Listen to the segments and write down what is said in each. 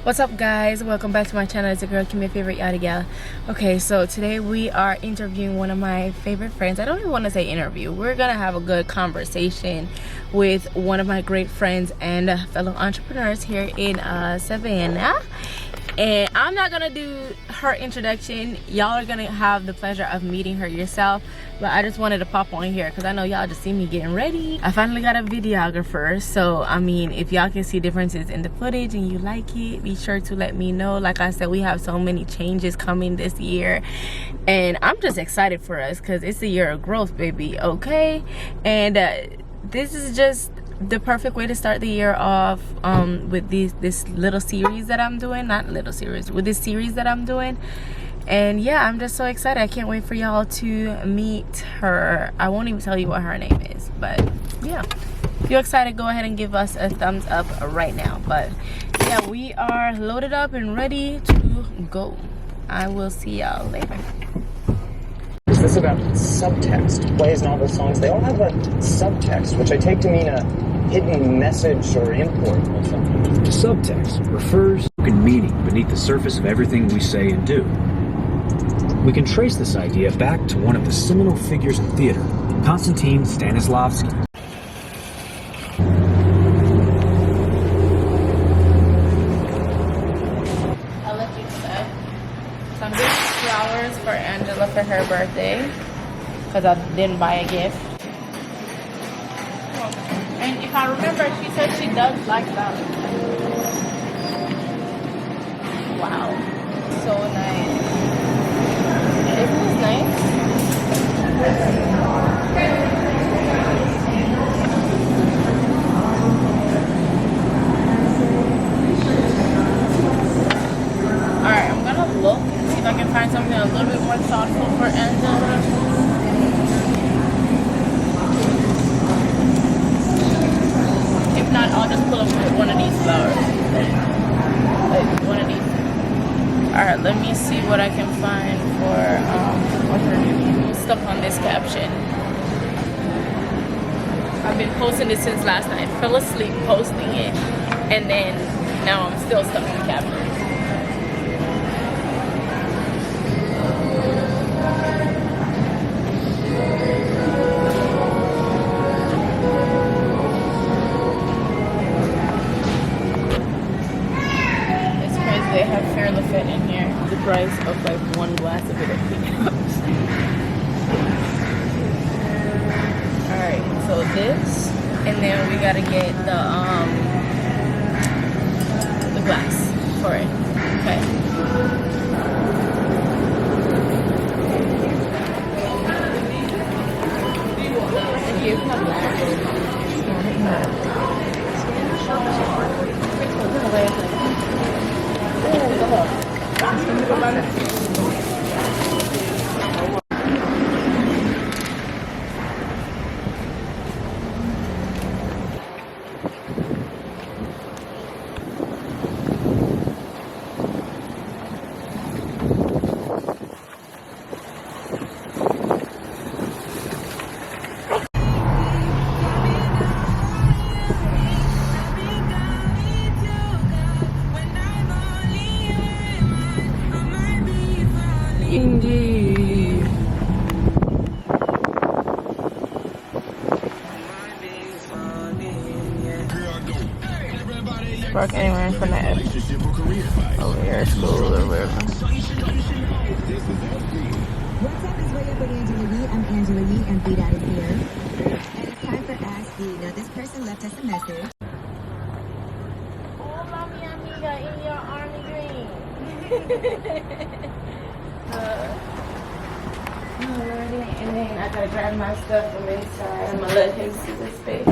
What's up, guys? Welcome back to my channel. It's your girl Kim, your favorite yada gal. Okay, so today we are interviewing one of my favorite friends. I don't even want to say interview. We're gonna have a good conversation with one of my great friends and fellow entrepreneurs here in Savannah. And I'm not gonna do her introduction. Y'all are gonna have the pleasure of meeting her yourself, but I just wanted to pop on here because I know y'all just see me getting ready. I finally got a videographer, so I mean, if y'all can see differences in the footage and you like it, be sure to let me know. Like I said, we have so many changes coming this year, and I'm just excited for us because it's a year of growth, baby. Okay, and this is just the perfect way to start the year off with this little series that I'm doing. Not little series, with this series that I'm doing. And yeah, I'm just so excited. I can't wait for y'all to meet her. I won't even tell you what her name is, but yeah, if you're excited, go ahead and give us a thumbs up right now. But yeah, we are loaded up and ready to go. I will see y'all later. Is this about subtext? Plays, novels, songs, they all have a subtext, which I take to mean a hidden message or import or something. Subtext refers to meaning beneath the surface of everything we say and do. We can trace this idea back to one of the seminal figures in theater, Konstantin Stanislavski. I'll let you decide. So I'm doing flowers for Angela for her birthday because I didn't buy a gift. And if I remember, she said she does like that. Wow, so nice. Isn't this nice? Alright, I'm gonna look and see if I can find something a little bit more thoughtful for Angela. If not, I'll just pull up with one of these flowers. Like one of these. Alright, let me see what I can find for what's her name? I'm stuck on this caption. I've been posting this since last night. Fell asleep posting it, and then now I'm still stuck on the caption. They have Fairlifet in here. The price of like one glass of it at Peanuts. Alright, so this, and then we gotta get the glass for it. Okay. Thank you. Indeed. Work anywhere in front of over here, school or wherever. What's up, it's Way Up with Angela Yee. I'm Angela Yee, and B-Dot is here. And it's time for Ask You. Now, this person left us a message. Hola, mi amiga, in your army green. Alrighty, and then I gotta grab my stuff from inside. I'm gonna let him see this space.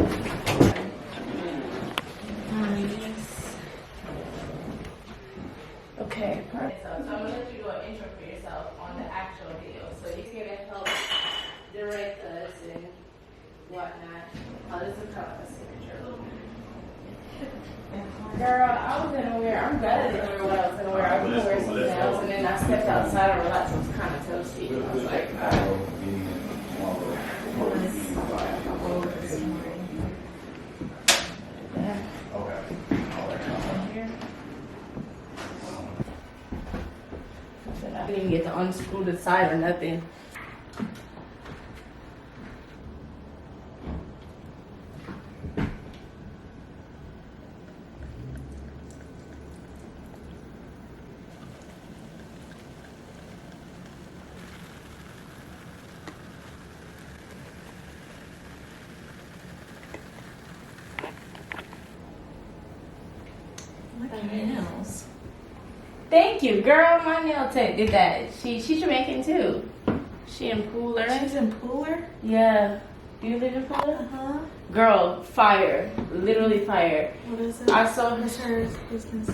Okay, perfect. So I'm gonna let you do an intro for yourself on the actual video. So you're gonna help direct us and whatnot. Oh, this is kind of a signature. Girl, I was gonna wear, I'm better than what I was gonna wear. I was gonna wear something else, and then I stepped outside and realized it was kind of toasty. I was like, unscrew the side or nothing. Look at your nails. Thank you, girl. My nail tech did that. She's Jamaican too. She in Pooler. She's in Pooler? Yeah. Do you live in Pooler? Uh-huh. Girl, fire. Literally fire. What is it? I saw What's her business?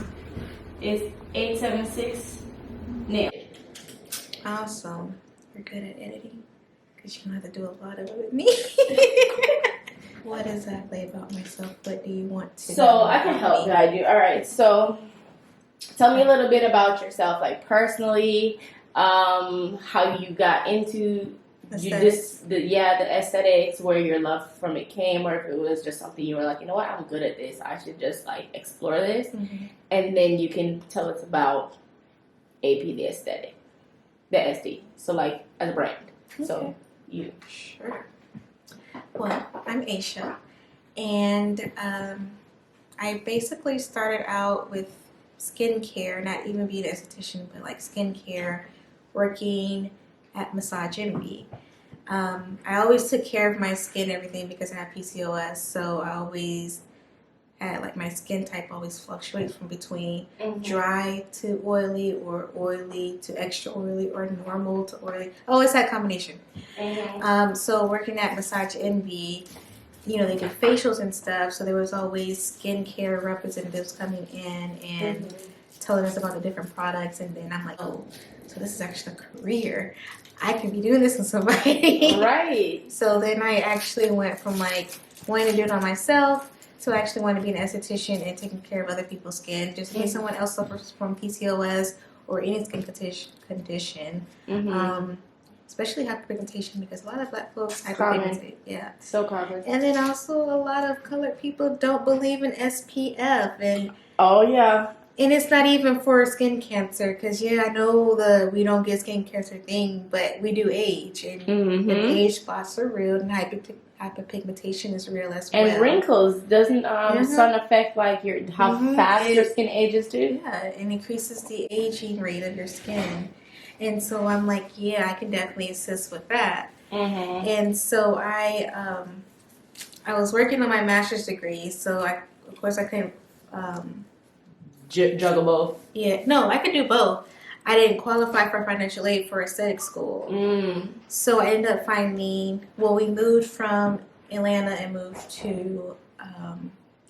it's 876 nail. Awesome. You're good at editing. Because you don't have to do a lot of it with me. What exactly about myself? What do you want to So know I can about help me? guide you. All right. So tell me a little bit about yourself, like personally, how you got into the aesthetics, where your love from it came, or if it was just something you were like, you know what, I'm good at this. I should just like explore this, and then you can tell us about AP the aesthetic, the SD. So like as a brand. So you. Sure. Well, I'm Aisha, and I basically started out with skincare, not even being an esthetician, but like skincare, working at Massage Envy. I always took care of my skin, everything, because I have PCOS, so I always had like my skin type always fluctuates from between dry to oily, or oily to extra oily, or normal to oily. I always had a combination. So working at Massage Envy, you know, they did facials and stuff, so there was always skincare representatives coming in and telling us about the different products, and then I'm like, oh, so this is actually a career. I can be doing this with somebody. Right. So then I actually went from like wanting to do it on myself to actually wanting to be an esthetician and taking care of other people's skin, just in case someone else suffers from PCOS or any skin condition. Especially hyperpigmentation, because a lot of black folks hyperpigmentate. Yeah. So common. And then also a lot of colored people don't believe in SPF, and it's not even for skin cancer, because I know we don't get skin cancer thing, but we do age, and age spots are real, and hyperpigmentation is real as well. And wrinkles doesn't sun affect like how fast your skin ages too? Yeah, it increases the aging rate of your skin. And so I'm like, I can definitely assist with that. And so I was working on my master's degree, so of course I couldn't juggle both. Yeah, no, I could do both. I didn't qualify for financial aid for aesthetic school. So I ended up we moved from Atlanta and moved to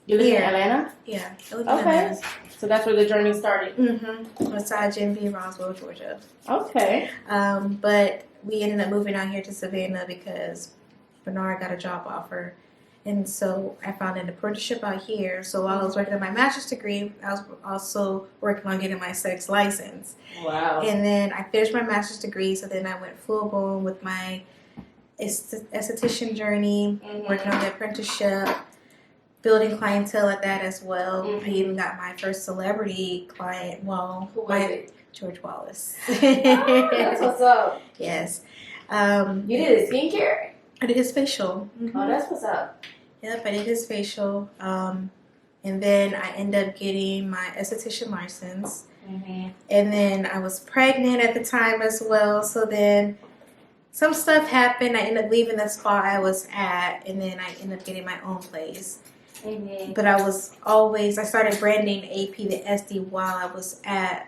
You live in Atlanta? Yeah. I live in Atlanta. So that's where the journey started. Massage Envy, Roswell, Georgia. Okay. But we ended up moving out here to Savannah because Bernard got a job offer. And so I found an apprenticeship out here. So while I was working on my master's degree, I was also working on getting my aesthetics license. Wow. And then I finished my master's degree, so then I went full blown with my esthetician journey, working on the apprenticeship, building clientele at that as well. I even got my first celebrity client. Well, who was it? George Wallace. That's what's up. Yes. You did his skincare? I did his facial. Oh, that's what's up. Yep, I did his facial. And then I ended up getting my esthetician license. And then I was pregnant at the time as well. So then some stuff happened. I ended up leaving the spa I was at, and then I ended up getting my own place. But I started branding AP the SD while I was at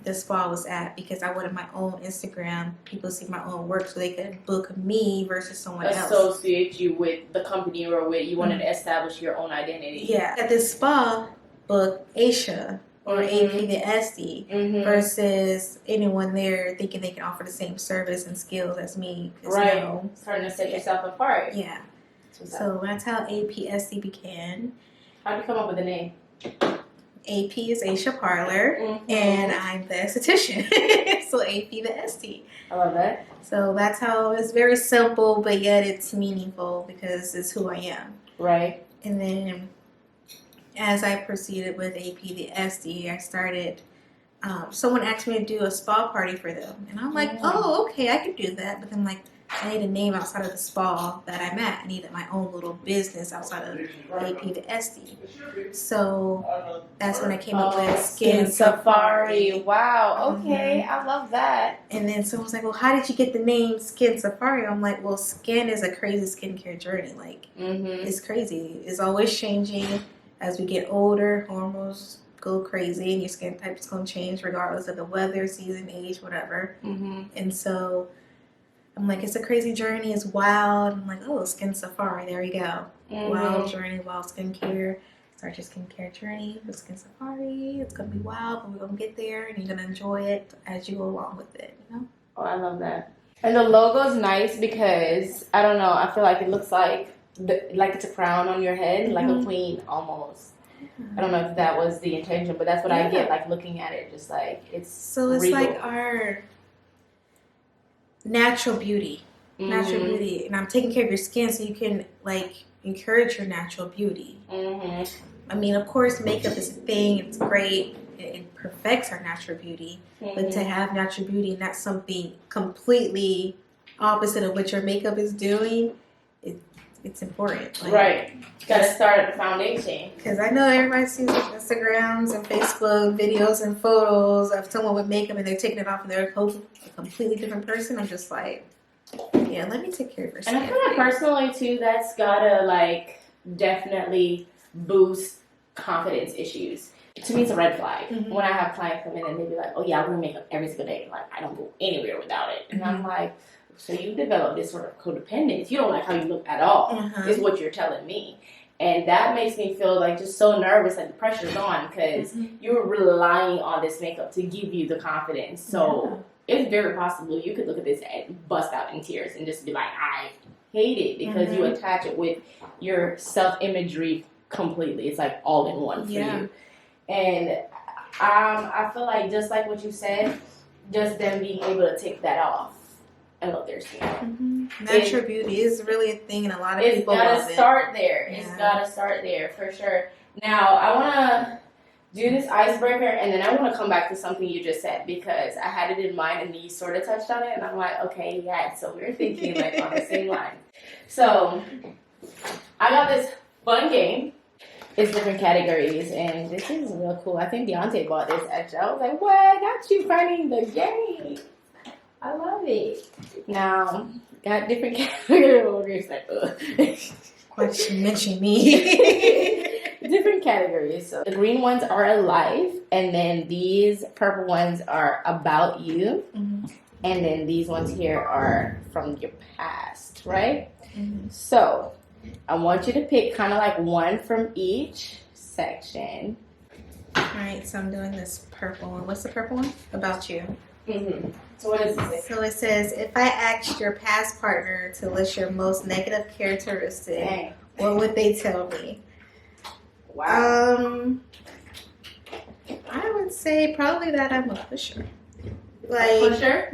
the spa I was at, because I wanted my own Instagram, people see my own work, so they could book me versus someone else. Associate you with the company you were with. You wanted to establish your own identity. Yeah. At this spa, book Aisha or AP the SD versus anyone there thinking they can offer the same service and skills as me. Right. Starting to set yourself apart. Yeah. So that's how APSD began. How'd you come up with the name? AP is Aisha Parler, and I'm the esthetician. So AP the SD. I love that. So that's how it's very simple, but yet it's meaningful because it's who I am. Right. And then as I proceeded with AP the SD, I started someone asked me to do a spa party for them. And I'm like, oh, okay, I could do that. But then, like, I need a name outside of the spa that I'm at. I needed my own little business outside of AP to SD. So that's when I came up with Skin Safari. Wow. Okay. I love that. And then someone was like, well, how did you get the name Skin Safari? I'm like, well, skin is a crazy skincare journey. Like, it's crazy. It's always changing. As we get older, hormones go crazy and your skin type is going to change regardless of the weather, season, age, whatever. And so I'm like, it's a crazy journey. It's wild. I'm like, oh, Skin Safari. There you go. Wild journey, wild skincare. Start your skincare journey with Skin Safari. It's going to be wild, but we're going to get there and you're going to enjoy it as you go along with it, you know? Oh, I love that. And the logo's nice because, I don't know, I feel like it looks like it's a crown on your head, like a queen almost. I don't know if that was the intention, but that's what I get, like, looking at it. Just like, it's regal. Like our natural beauty. Natural beauty. And I'm taking care of your skin so you can, like, encourage your natural beauty. I mean, of course, makeup is a thing. It's great. It perfects our natural beauty. But to have natural beauty and not something completely opposite of what your makeup is doing, it's important. Like, right. You gotta start at the foundation. Because I know everybody sees Instagrams and Facebook videos and photos of someone with makeup and they're taking it off and they're a completely different person. I'm just like, yeah, let me take care of your skin. And I feel like personally too, that's gotta like definitely boost confidence issues. To me, it's a red flag. When I have clients come in and they be like, oh yeah, I wear makeup every single day. Like, I don't go anywhere without it. And I'm like, so you develop this sort of codependence. You don't like how you look at all, is what you're telling me. And that makes me feel like just so nervous, like the pressure's on because you're relying on this makeup to give you the confidence. So it's very possible you could look at this and bust out in tears and just be like, I hate it because you attach it with your self-imagery completely. It's like all in one for you. And I feel like just like what you said, just them being able to take that off. I love their skin. Natural beauty is really a thing, and a lot of people love it. It's gotta start there. It's gotta start there for sure. Now, I wanna do this icebreaker, and then I wanna come back to something you just said because I had it in mind, and you sort of touched on it, and I'm like, okay, yeah. So we're thinking like on the same line. So I got this fun game. It's different categories, and this is real cool. I think Deontay bought this actually. I was like, what? Got you finding the game. I love it. Now, got different categories. Like, why did you mention me? Different categories. So the green ones are alive, and then these purple ones are about you, and then these ones here are from your past, right? So I want you to pick kind of like one from each section. All right, so I'm doing this purple one. What's the purple one? About you. So what does it say? So it says, if I asked your past partner to list your most negative characteristic, what would they tell me? Wow. I would say probably that I'm a pusher. Like, a pusher?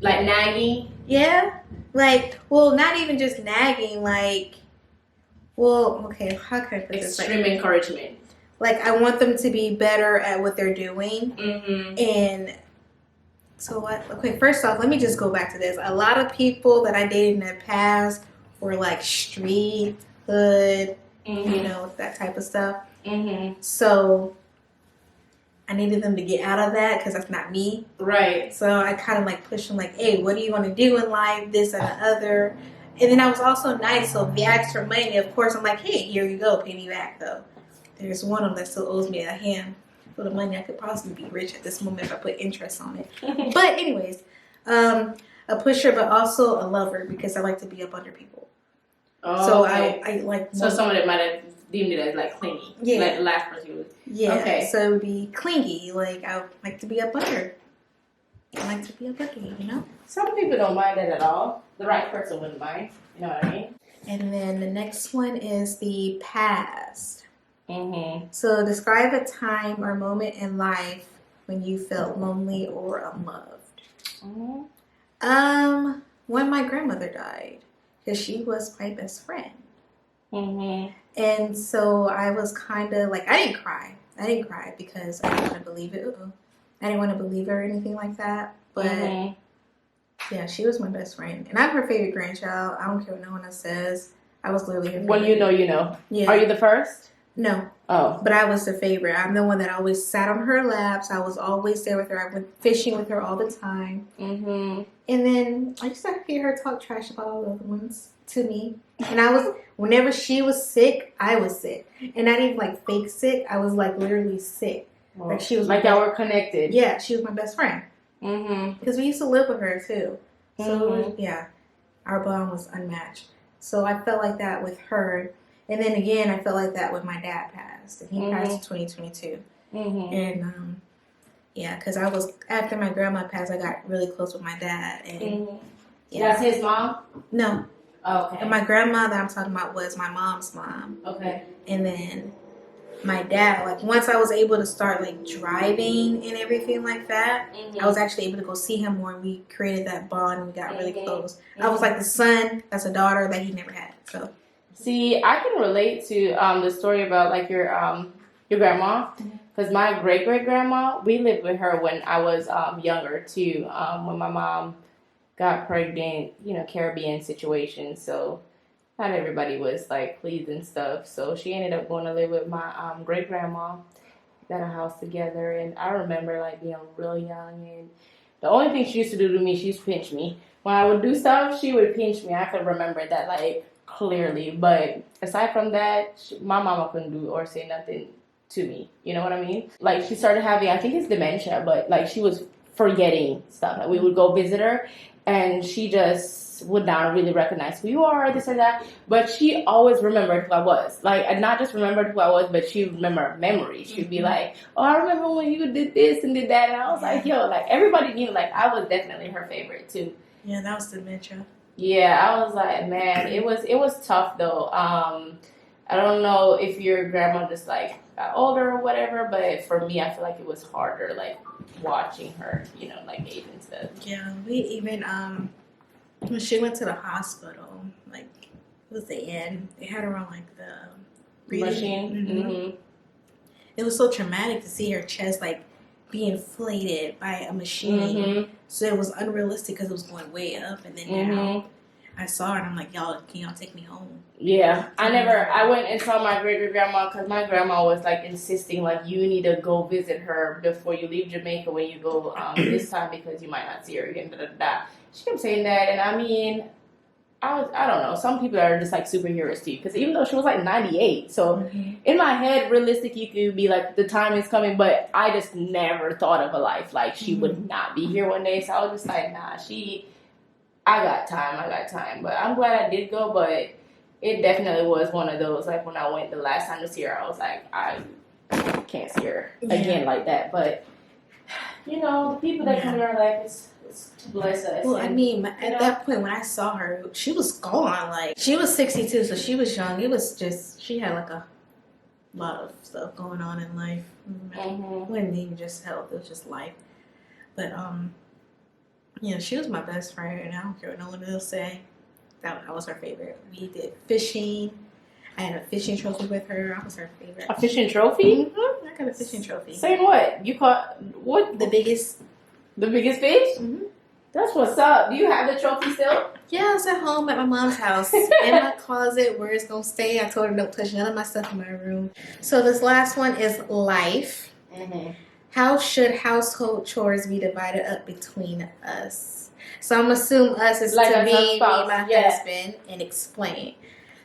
Like nagging? Yeah. Like, well, not even just nagging. Like, well, okay, how can I put this? Extreme encouragement. Like, I want them to be better at what they're doing. And so what? Okay, first off, let me just go back to this. A lot of people that I dated in the past were like street, hood, you know, that type of stuff. So I needed them to get out of that because that's not me. Right. So I kind of like pushed them like, hey, what do you want to do in life? This and the other. And then I was also nice. So if they asked for money, of course, I'm like, hey, here you go. Pay me back, though. There's one of them that still owes me a hand for the money. I could possibly be rich at this moment if I put interest on it. But anyways, a pusher, but also a lover because I like to be up under people. Oh, so okay. I like. So someone that might have deemed it as like clingy. Yeah. Like the last person was. Yeah. Okay. So it would be clingy. Like I like to be up under. I like to be up under, you know. Some people don't mind it at all. The right person wouldn't mind. You know what I mean? And then the next one is the past. So describe a time or moment in life when you felt lonely or unloved. When my grandmother died, because she was my best friend. And so I was kind of like, I didn't cry because I didn't want to believe it. I didn't want to believe her or anything like that. But yeah, she was my best friend. And I'm her favorite grandchild. I don't care what no one else says. I was literally her favorite. When you know, you know. Yeah. Are you the first? No. Oh. But I was the favorite. I'm the one that always sat on her laps. I was always there with her. I went fishing with her all the time. Mm-hmm. And then I used to hear her talk trash about all the other ones to me. And I was, whenever she was sick, I was sick. And not even like fake sick. I was like literally sick. Well, like she was like y'all were connected. Yeah, she was my best friend. Mm-hmm. Because we used to live with her too. So yeah, our bond was unmatched. So I felt like that with her. And then again, I felt like that when my dad passed. And he passed in 2022. And yeah, because I was, after my grandma passed, I got really close with my dad. And yeah. That's his mom? No. Oh, okay. And my grandma that I'm talking about was my mom's mom. Okay. And then my dad, like once I was able to start like driving and everything like that, I was actually able to go see him more. And we created that bond and we got really close. I was like the son that's a daughter that he never had. So see, I can relate to the story about like your grandma, because my great grandma, we lived with her when I was younger too. When my mom got pregnant, you know, Caribbean situation, so not everybody was like pleased and stuff. So she ended up going to live with my great grandma. Got a house together, and I remember like being real young, and the only thing she used to do to me, she used to pinch me. When I would do stuff, she would pinch me. I could remember that like clearly, but aside from that, my mama couldn't do or say nothing to me. You know what I mean? Like she started having, I think it's dementia, but like she was forgetting stuff. Like we would go visit her, and she just would not really recognize who you are, this or that. But she always remembered who I was. Like, I not just remembered who I was, but she remembered memories. She'd be like, oh, I remember when you did this and did that. And I was like, yo, like everybody knew, like I was definitely her favorite too. yeah, that was dementia. Yeah, I was like, man, it was tough though. I don't know if your grandma just like got older or whatever, but for me, I feel like it was harder, like watching her, you know, like age and stuff. Yeah, we even when she went to the hospital, like it was the end. They had her on like the breathing machine. It was so traumatic to see her chest like be inflated by a machine. So it was unrealistic because it was going way up, and then now I saw her and I'm like, y'all, can y'all take me home? Yeah, I went and saw my great grandma because my grandma was like insisting like you need to go visit her before you leave Jamaica when you go this time because you might not see her again. She kept saying that, and I mean, I don't know. Some people are just like superheroes too, because even though she was like 98, so in my head, realistically, you could be like the time is coming, but I just never thought of a life like she would not be here one day. So I was just like, nah, I got time. But I'm glad I did go, but it definitely was one of those, like when I went the last time to see her, I was like, I can't see her again like that. But, you know, the people that come in our life, it's to bless us. Well, and, I mean, at that point when I saw her, she was gone. Like, she was 62, so she was young. It was just, she had like a lot of stuff going on in life. It wasn't even just health, it was just life. But, yeah, she was my best friend, and I don't care what no one else say. That was her favorite. We did fishing. I had a fishing trophy with her. I was her favorite. A fishing trophy? I got a fishing trophy. Saying what? You caught what? The biggest. The biggest fish? That's what's up. Do you have the trophy still? Yeah, it's at home at my mom's house. In my closet where it's going to stay. I told her don't touch none of my stuff in my room. So this last one is life. How should household chores be divided up between us? So I'm going to assume us is like to me, spouse. my husband, and explain.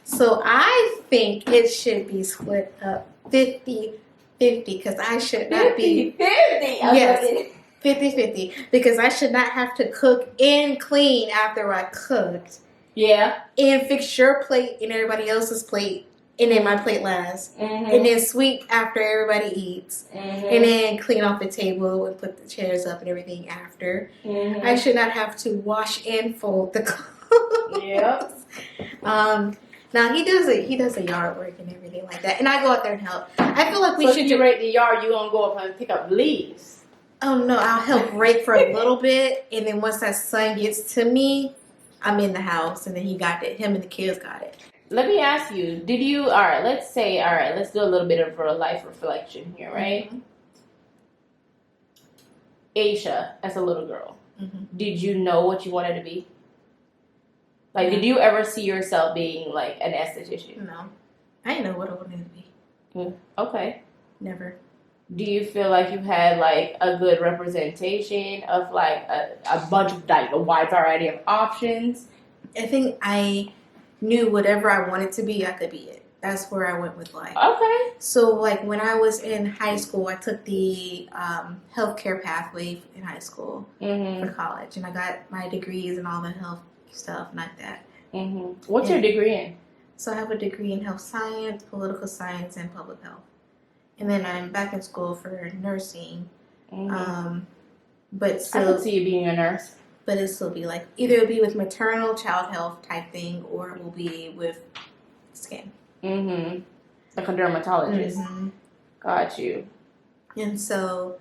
So I think it should be split up 50-50 because I should not be... 50-50? Yes, 50-50 because I should not have to cook and clean after I cooked. Yeah. And fix your plate and everybody else's plate. And then my plate last. And then sweep after everybody eats. And then clean off the table and put the chairs up and everything after. I should not have to wash and fold the clothes. Yep. Now he does the yard work and everything like that. And I go out there and help. I feel like we so should if you rake the yard, you gonna go up and pick up leaves. Oh no, I'll help rake for a little bit, and then once that sun gets to me, I'm in the house, and then him and the kids got it. Let me ask you, let's do a little bit of a life reflection here, right? Aisha as a little girl, did you know what you wanted to be? Like, No. did you ever see yourself being like an esthetician? No. I didn't know what I wanted to be. Okay. Never. Do you feel like you had like a good representation of like a bunch of like a wide variety of options? I think I knew whatever I wanted to be, I could be it. That's where I went with life. Okay. So, like, when I was in high school, I took the healthcare pathway in high school for college. And I got my degrees and all the health stuff like that. What's your degree in? So, I have a degree in health science, political science, and public health. And then I'm back in school for nursing. But still, I could see you being a nurse. But it'll still be like, either it'll be with maternal child health type thing, or it will be with skin. Like a dermatologist. Got you. And so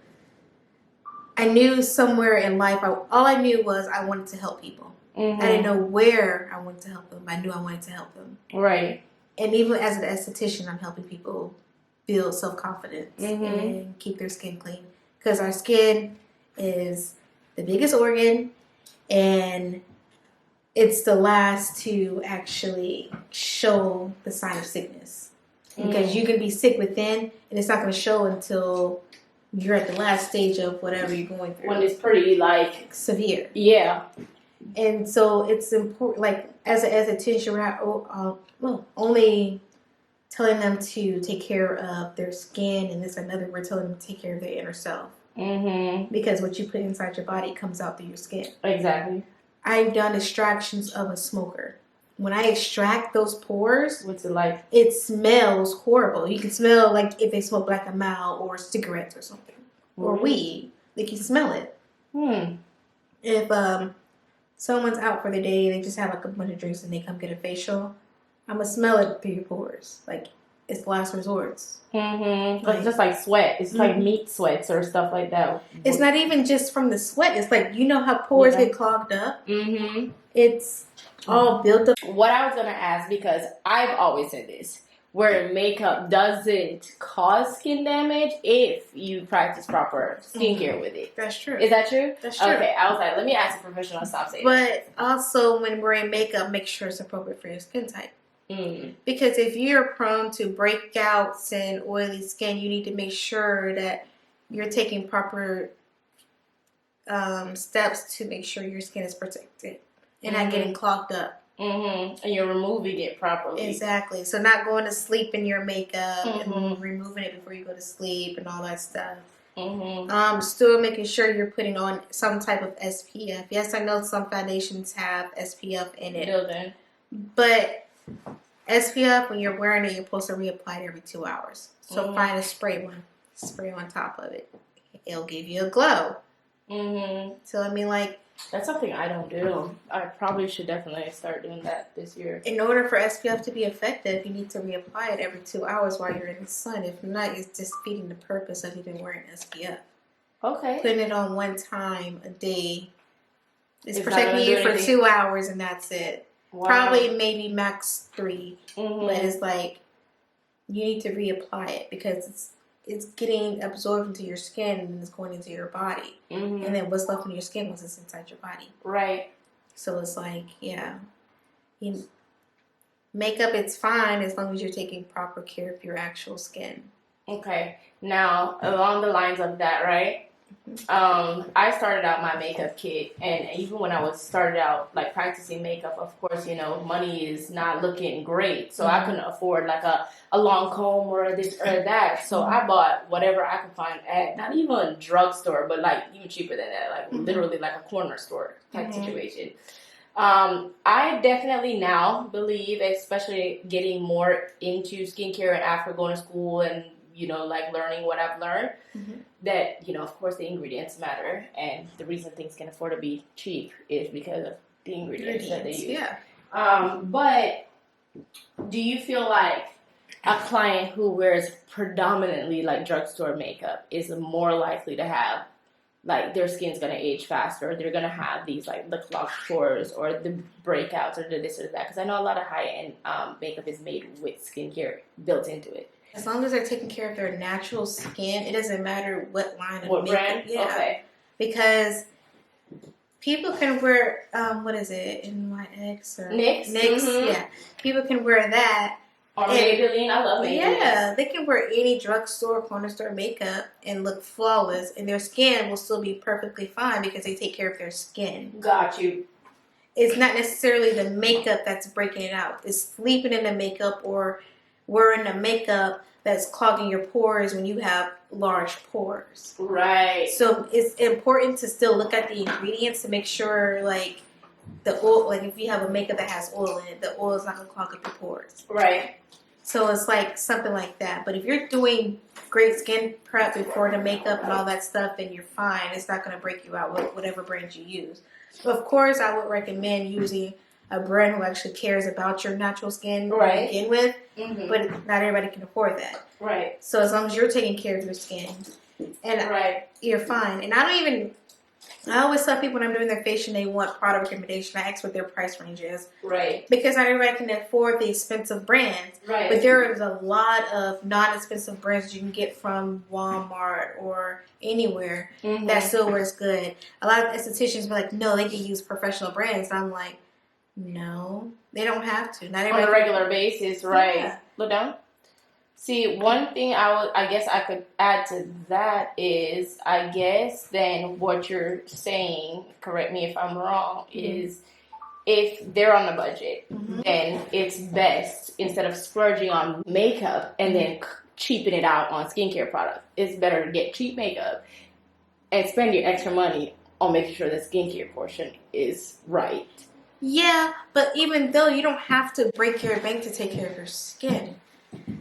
I knew somewhere in life, all I knew was I wanted to help people. I didn't know where I wanted to help them, but I knew I wanted to help them. Right. And even as an esthetician, I'm helping people build self-confidence and keep their skin clean. Because our skin is the biggest organ, and it's the last to actually show the sign of sickness. Because you can be sick within, and it's not going to show until you're at the last stage of whatever you're going through. When it's pretty, like... severe. Yeah. And so it's important, like, as a teacher, we're not only telling them to take care of their skin and this and another, we're telling them to take care of their inner self. Because what you put inside your body comes out through your skin. Exactly. I've done extractions of a smoker. When I extract those pores, what's it like? It smells horrible. You can smell like if they smoke Black and Mild or cigarettes or something, or weed. They can smell it. If someone's out for the day, they just have like a bunch of drinks and they come get a facial, I'm gonna smell it through your pores. Like, it's last resorts. Like, just like sweat. It's like meat sweats or stuff like that. It's not even just from the sweat. It's like, you know how pores get clogged up? It's all built up. What I was going to ask, because I've always said this, where makeup doesn't cause skin damage if you practice proper skincare with it. That's true. Is that true? That's true. Okay, I was like, let me ask a professional, stop saying But also, when wearing makeup, make sure it's appropriate for your skin type. Because if you're prone to breakouts and oily skin, you need to make sure that you're taking proper steps to make sure your skin is protected and not getting clogged up. And you're removing it properly. Exactly. So not going to sleep in your makeup and removing it before you go to sleep and all that stuff. Still making sure you're putting on some type of SPF. Yes, I know some foundations have SPF in it. But SPF, when you're wearing it, you're supposed to reapply it every 2 hours. So find a spray one. Spray on top of it. It'll give you a glow. So, I mean, like... That's something I don't do. I probably should definitely start doing that this year. In order for SPF to be effective, you need to reapply it every 2 hours while you're in the sun. If not, it's just defeating the purpose of even wearing SPF. Okay. Putting it on one time a day is protecting you for 2 hours, and that's it. Wow. Probably maybe max 3. But it's like, you need to reapply it because it's getting absorbed into your skin and it's going into your body. And then what's left in your skin once it's inside your body. Right. So it's like, makeup, it's fine as long as you're taking proper care of your actual skin. Okay. Now, along the lines of that, right? I started out my makeup kit, and even when I was started out like practicing makeup, of course, you know, money is not looking great, so I couldn't afford like a long comb or this or that. So I bought whatever I could find at not even a drugstore, but like even cheaper than that, like literally like a corner store type situation. I definitely now believe, especially getting more into skincare and after going to school and, you know, like learning what I've learned, that, you know, of course the ingredients matter. And the reason things can afford to be cheap is because of the ingredients that they use. Yeah. But do you feel like a client who wears predominantly like drugstore makeup is more likely to have, like, their skin's going to age faster, or they're going to have these, like, the clogged pores or the breakouts or the this or that? Because I know a lot of high-end makeup is made with skincare built into it. As long as they're taking care of their natural skin, it doesn't matter what line of what makeup. brand? Yeah. Okay. because people can wear what is it, NYX or NYX? Mm-hmm. Yeah, people can wear that. Or Maybelline, I love Maybelline. Yeah, they can wear any drugstore, corner store makeup and look flawless, and their skin will still be perfectly fine because they take care of their skin. Got you. It's not necessarily the makeup that's breaking it out. It's sleeping in the makeup or wearing the makeup that's clogging your pores when you have large pores. Right. So it's important to still look at the ingredients to make sure, like, the oil, like if you have a makeup that has oil in it, the oil is not going to clog up your pores. Right. So it's like something like that. But if you're doing great skin prep before the makeup and all that stuff, then you're fine. It's not going to break you out with whatever brand you use. Of course, I would recommend using a brand who actually cares about your natural skin to begin with. Mm-hmm. But not everybody can afford that. Right. So as long as you're taking care of your skin, and you're fine. And I always tell people when I'm doing their facial and they want product recommendation, I ask what their price range is. Right. Because not everybody can afford the expensive brands. Right. But there is a lot of non-expensive brands you can get from Walmart or anywhere that still works good. A lot of estheticians be like, no, they can use professional brands. And I'm like, no, they don't have to. Not everybody on a regular basis, right? Yeah. Look down. See, one thing I guess I could add to that is, I guess then what you're saying, correct me if I'm wrong, is if they're on a budget, then it's best, instead of splurging on makeup and then cheaping it out on skincare products, it's better to get cheap makeup and spend your extra money on making sure the skincare portion is right. Yeah, but even though you don't have to break your bank to take care of your skin.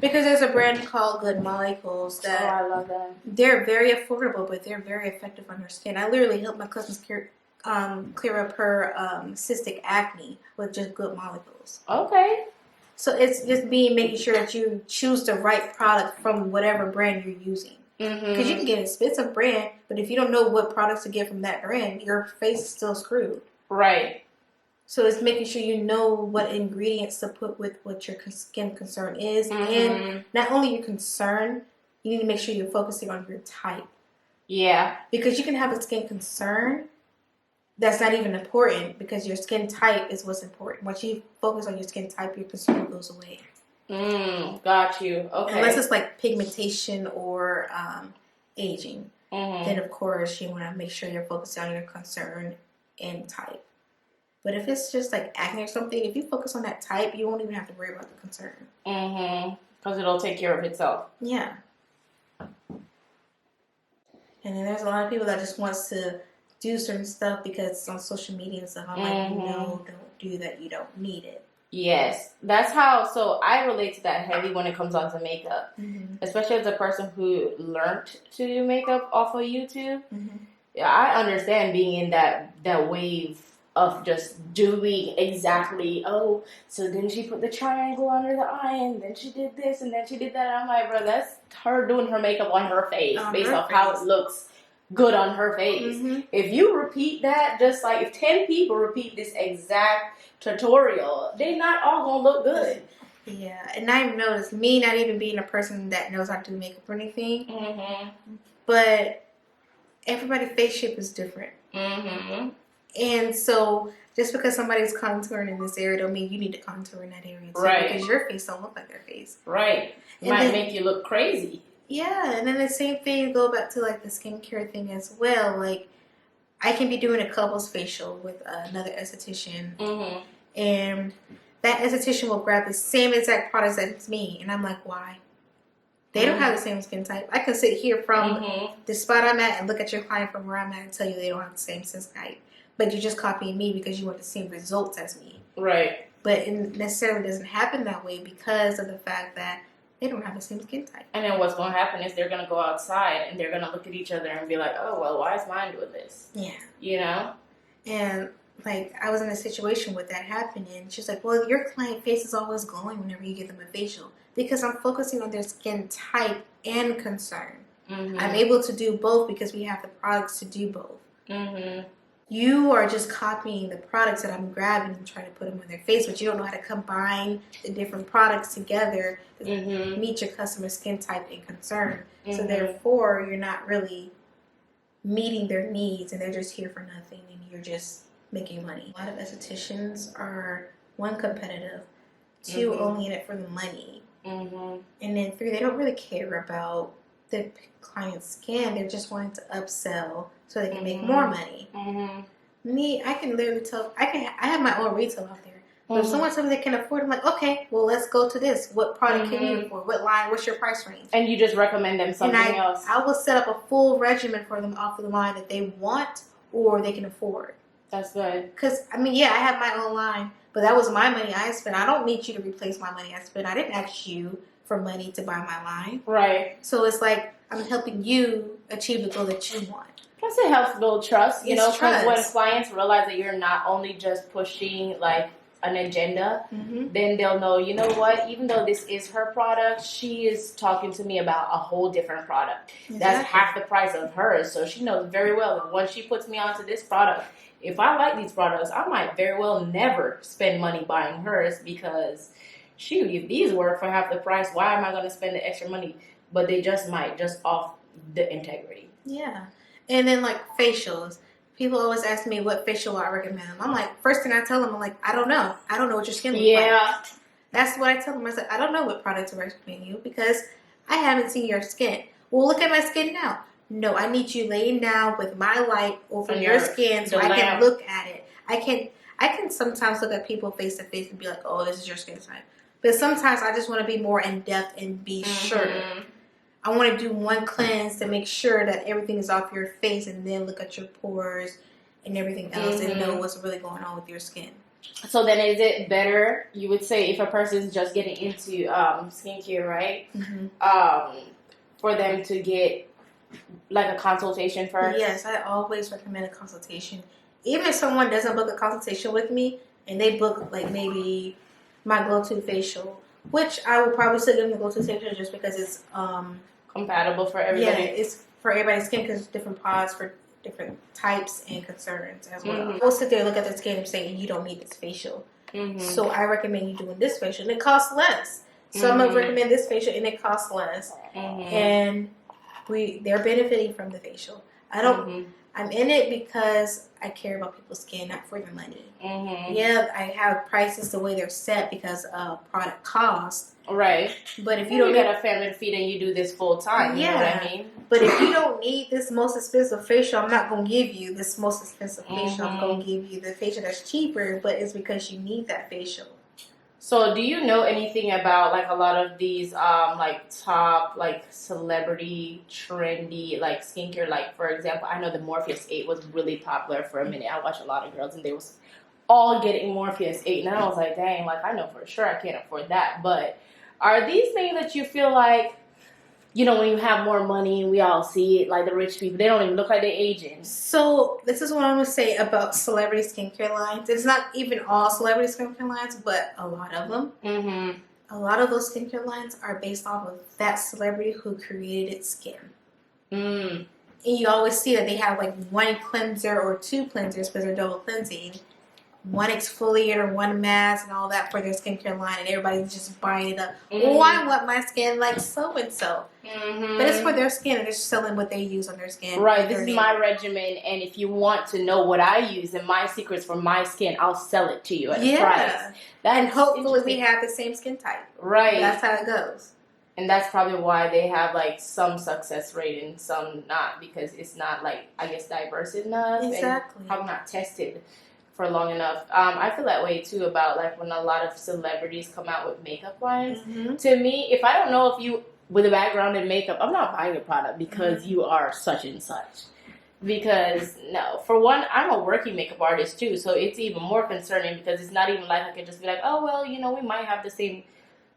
Because there's a brand called Good Molecules that I love them. They're very affordable, but they're very effective on her skin. I literally helped my cousin clear up her cystic acne with just Good Molecules. Okay. So it's just making sure that you choose the right product from whatever brand you're using. Because you can get an expensive brand, but if you don't know what products to get from that brand, your face is still screwed. Right. So it's making sure you know what ingredients to put with what your skin concern is. And not only your concern, you need to make sure you're focusing on your type. Yeah. Because you can have a skin concern that's not even important, because your skin type is what's important. Once you focus on your skin type, your concern goes away. Got you. Okay. Unless it's like pigmentation or aging. Then, of course, you want to make sure you're focusing on your concern and type. But if it's just like acne or something, if you focus on that type, you won't even have to worry about the concern. Because it'll take care of itself. Yeah. And then there's a lot of people that just wants to do certain stuff because it's on social media and stuff. I'm like, no, don't do that. You don't need it. Yes. That's how, so I relate to that heavy when it comes on to makeup. Especially as a person who learned to do makeup off of YouTube. Yeah, I understand being in that wave of just doing exactly, so then she put the triangle under the eye, and then she did this, and then she did that. And I'm like, bro, that's her doing her makeup on her face based off how it looks good on her face. If you repeat that, just like if 10 people repeat this exact tutorial, they're not all gonna look good. Yeah, and I've noticed, me not even being a person that knows how to do makeup or anything, but everybody's face shape is different. And so, just because somebody's contouring in this area don't mean you need to contour in that area too. Right. Because your face don't look like their face. Right. It might make you look crazy. Yeah, and then the same thing, go back to like the skincare thing as well. Like, I can be doing a couple's facial with another esthetician. And that esthetician will grab the same exact products as me. And I'm like, why? They don't have the same skin type. I can sit here from the spot I'm at and look at your client from where I'm at and tell you they don't have the same skin type. But you're just copying me because you want the same results as me. Right. But it necessarily doesn't happen that way because of the fact that they don't have the same skin type. And then what's going to happen is they're going to go outside and they're going to look at each other and be like, oh, well, why is mine doing this? Yeah. You know? And, like, I was in a situation with that happening. She's like, well, your client face is always glowing whenever you give them a facial. Because I'm focusing on their skin type and concern. I'm able to do both because we have the products to do both. You are just copying the products that I'm grabbing and trying to put them on their face, but you don't know how to combine the different products together to meet your customer's skin type and concern. So therefore, you're not really meeting their needs, and they're just here for nothing, and you're just making money. A lot of estheticians are, one, competitive, two, only in it for the money, and then three, they don't really care about the client's skin. They're just wanting to upsell so they can make more money. Me, I can literally tell. I have my own retail out there. But if someone tells me they can afford, I'm like, okay, well, let's go to this. What product can you afford? What line? What's your price range? And you just recommend them something else. I will set up a full regimen for them off of the line that they want or they can afford. That's good. Because, I mean, yeah, I have my own line, but that was my money I spent. I don't need you to replace my money I spent. I didn't ask you for money to buy my line. Right. So it's like I'm helping you achieve the goal that you want. Plus, it helps build trust, you know, because trust. when clients realize that you're not only just pushing, like, an agenda, then they'll know, you know what, even though this is her product, she is talking to me about a whole different product. Exactly. That's half the price of hers. So she knows very well that once she puts me onto this product, if I like these products, I might very well never spend money buying hers because, shoot, if these work for half the price, why am I going to spend the extra money? But they just might, just off the integrity. Yeah. And then, like, facials. People always ask me what facial I recommend. I'm like, first thing I tell them, I'm like, I don't know. I don't know what your skin looks like. That's what I tell them. I said, I don't know what product to recommend you because I haven't seen your skin. Well, look at my skin now. No, I need you laying down with my light over your skin so I can look at it. I can sometimes look at people face to face and be like, oh, this is your skin type. But sometimes I just want to be more in depth and be sure. I want to do one cleanse to make sure that everything is off your face and then look at your pores and everything else and know what's really going on with your skin. So then is it better, you would say, if a person's just getting into skincare, right? For them to get like a consultation first? Yes, I always recommend a consultation. Even if someone doesn't book a consultation with me and they book like maybe my go-to facial, which I will probably still give them the go-to facial just because it's compatible for everybody. Yeah, it's for everybody's skin because it's different pods for different types and concerns as well. We'll sit there and look at the skin and say, you don't need this facial. So I recommend you doing this facial and it costs less. So I'm going to recommend this facial and it costs less. And they're benefiting from the facial. I'm in it because I care about people's skin, not for the money. Yeah, I have prices the way they're set because of product cost. Right. But if you don't get a family to feed and you do this full time, you know what I mean? But if you don't need this most expensive facial, I'm not going to give you this most expensive facial. I'm going to give you the facial that's cheaper, but it's because you need that facial. So do you know anything about like a lot of these like top like celebrity trendy like skincare? Like for example, I know the Morpheus 8 was really popular for a minute. I watched a lot of girls and they was all getting Morpheus 8 and I was like, dang, like I know for sure I can't afford that. But are these things that you feel like, you know, when you have more money, we all see it, like the rich people, they don't even look like they're aging. So this is what I'm going to say about celebrity skincare lines. It's not even all celebrity skincare lines, but a lot of them. A lot of those skincare lines are based off of that celebrity who created its skin. And you always see that they have like one cleanser or two cleansers because they're double cleansing. One exfoliator, one mask, and all that for their skincare line, and everybody's just buying it up. Oh, I want my skin like so and so. But it's for their skin, and they're selling what they use on their skin. Right, this is my regimen, and if you want to know what I use and my secrets for my skin, I'll sell it to you at a price. And hopefully we have the same skin type. Right. That's how it goes. And that's probably why they have like some success rate and some not, because it's not like, I guess, diverse enough. Exactly. And probably not tested for long enough. I feel that way too about like when a lot of celebrities come out with makeup lines. To me, if I don't know if you with a background in makeup, I'm not buying your product because you are such and such. Because no, for one, I'm a working makeup artist too, so it's even more concerning because it's not even like I can just be like, oh well, you know, we might have the same,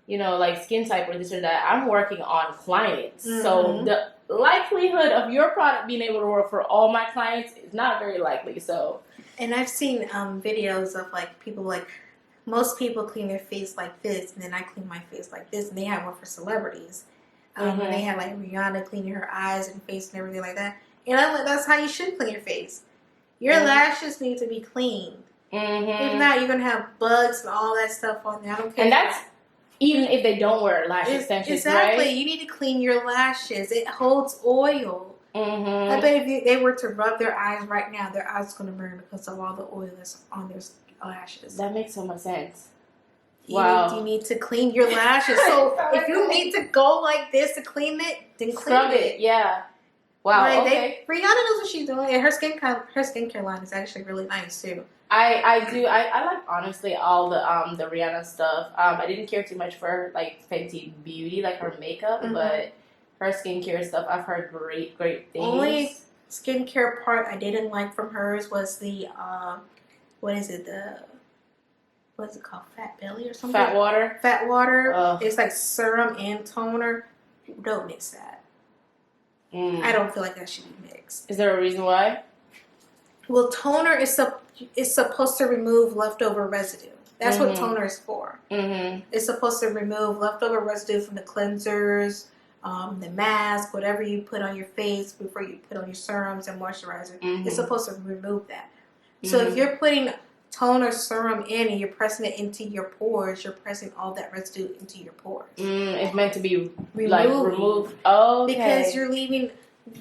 you know, like skin type or this or that. I'm working on clients, so the likelihood of your product being able to work for all my clients is not very likely. So. And I've seen videos of like people like, most people clean their face like this, and then I clean my face like this, and they have one for celebrities. And they have like Rihanna cleaning her eyes and face and everything like that. And I'm like, that's how you should clean your face. Your lashes need to be cleaned. If not, you're gonna have bugs and all that stuff on there. I don't care. And that's even if they don't wear lash extensions, exactly. Right? You need to clean your lashes. It holds oil. I bet if they were to rub their eyes right now, their eyes are going to burn because of all the oil that's on their lashes. That makes so much sense. You need to clean your lashes. So if you need to go like this to clean it, then clean it. Yeah. Wow. Like okay. Rihanna knows what she's doing, and her skincare line is actually really nice too. I do. I like honestly all the Rihanna stuff. I didn't care too much for her, like Fenty Beauty, like her makeup, but her skincare stuff, I've heard great things. Only skincare part I didn't like from hers was the what's it called? Fat Belly or something? Fat water. Fat water. It's like serum and toner. Don't mix that. I don't feel like that should be mixed. Is there a reason why? Well, toner is supposed to remove leftover residue. That's what toner is for. It's supposed to remove leftover residue from the cleansers, the mask, whatever you put on your face before you put on your serums and moisturizer. It's supposed to remove that. So if you're putting toner serum in and you're pressing it into your pores, you're pressing all that residue into your pores. It's meant to be removed. Oh, okay. Because you're leaving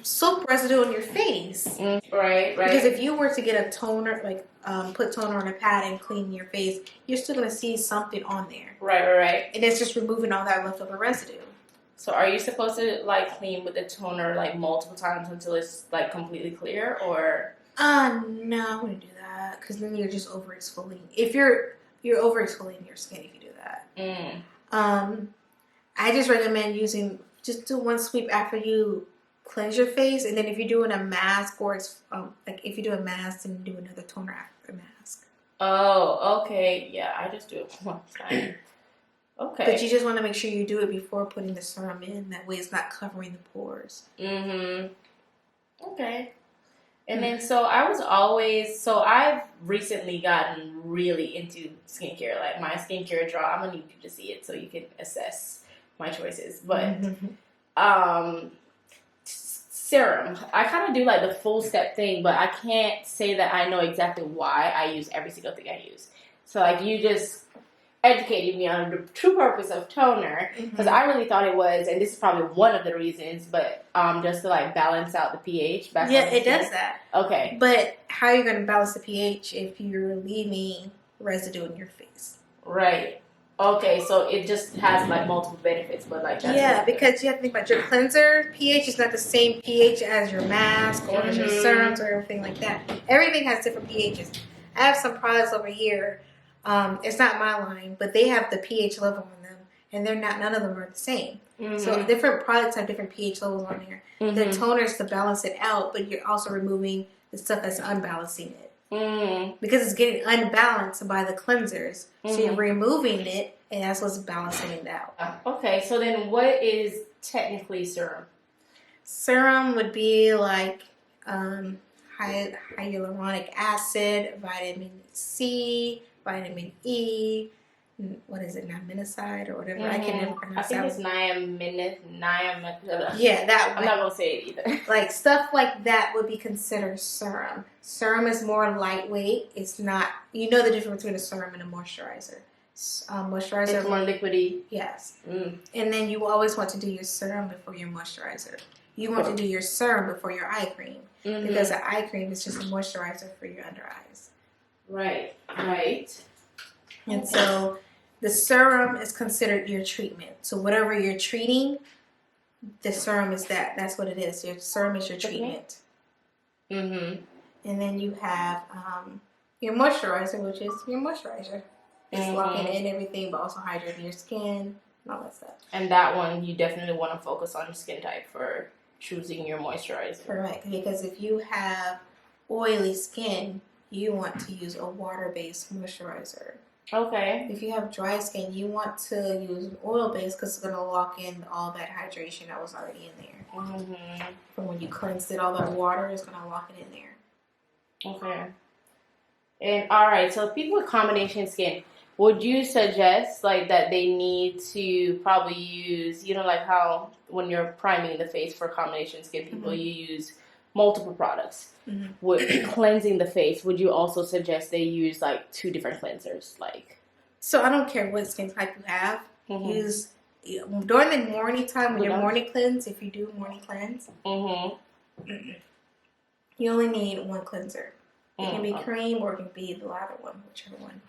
soap residue on your face. Right. Because if you were to get a toner, like put toner on a pad and clean your face, you're still going to see something on there. Right. And it's just removing all that leftover residue. So are you supposed to like clean with the toner like multiple times until it's like completely clear, or? No, I wouldn't do that because then you're just over exfoliating. If you're over exfoliating your skin if you do that. I just recommend just do one sweep after you cleanse your face, and then if you're doing a mask or it's like if you do a mask, then do another toner after the mask. Oh, okay. Yeah, I just do it one time. Okay. But you just want to make sure you do it before putting the serum in. That way it's not covering the pores. Okay. And then I've recently gotten really into skincare. Like my skincare drawer, I'm going to need you to see it so you can assess my choices. But serum, I kind of do like the full step thing, but I can't say that I know exactly why I use every single thing I use. So like you just educated me on the true purpose of toner, because I really thought it was, and this is probably one of the reasons, but just to like balance out the pH. It does that. Okay. But how are you going to balance the pH if you're leaving residue in your face? Right. Okay, so it just has like multiple benefits, but like that's because you have to think about your cleanser pH is not the same pH as your mask or as your serums or everything like that. Everything has different pHs. I have some products over here. It's not my line, but they have the pH level on them, and none of them are the same. So different products have different pH levels on there. The toner is to balance it out, but you're also removing the stuff that's unbalancing it. Because it's getting unbalanced by the cleansers. So you're removing it, and that's what's balancing it out. Okay, so then what is technically serum? Serum would be like hyaluronic acid, vitamin C, vitamin E, what is it, niacinamide or whatever. I can never pronounce that. I think it's niacinamide. Yeah, that one. I'm not going to say it either. Like stuff like that would be considered serum. Serum is more lightweight. It's not, you know the difference between a serum and a moisturizer. Moisturizer. It's more liquidy. Yes. And then you always want to do your serum before your moisturizer. You want to do your serum before your eye cream. Because the eye cream is just a moisturizer for your under eyes. Right. And so the serum is considered your treatment. So whatever you're treating, the serum is that. That's what it is. Your serum is your treatment. And then you have your moisturizer, which is your moisturizer. It's locking in everything, but also hydrating your skin and all that stuff. And that one, you definitely want to focus on your skin type for choosing your moisturizer. Correct. Because if you have oily skin, you want to use a water-based moisturizer. Okay. If you have dry skin, you want to use an oil-based because it's going to lock in all that hydration that was already in there. From when you cleansed it, all that water is going to lock it in there. Okay. And all right, so people with combination skin, would you suggest like that they need to probably use, like how when you're priming the face for combination skin people, you use multiple products. With cleansing the face, would you also suggest they use like 2 different cleansers? So I don't care what skin type you have. Use during the morning time when you're morning cleanse. If you do morning cleanse, You only need one cleanser. It can be cream or it can be the lather one, whichever one.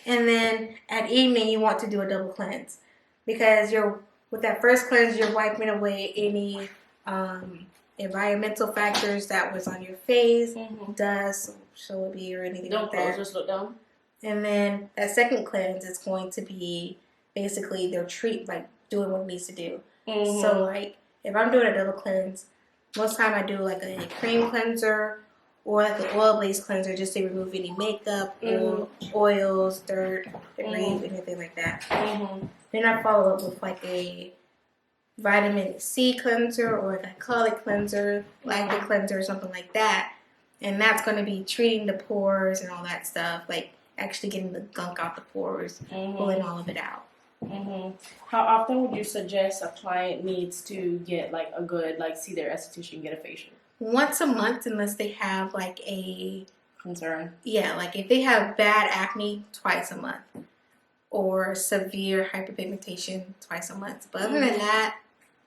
And then at evening, you want to do a double cleanse because with that first cleanse, you're wiping away any environmental factors that was on your face, dust, so it be or anything like that. Just look down. And then that second cleanse is going to be basically their doing what it needs to do. So like if I'm doing a double cleanse, most time I do like a cream cleanser or like an oil-based cleanser just to remove any makeup or oils, dirt, debris, anything like that. Then I follow up with like a vitamin C cleanser or like a glycolic cleanser, lactic cleanser or something like that. And that's going to be treating the pores and all that stuff, like actually getting the gunk out the pores, pulling all of it out. How often would you suggest a client needs to get like a good, like see their esthetician, get a facial? Once a month, unless they have like a concern. Yeah, like if they have bad acne, twice a month. Or severe hyperpigmentation, twice a month. But other than that,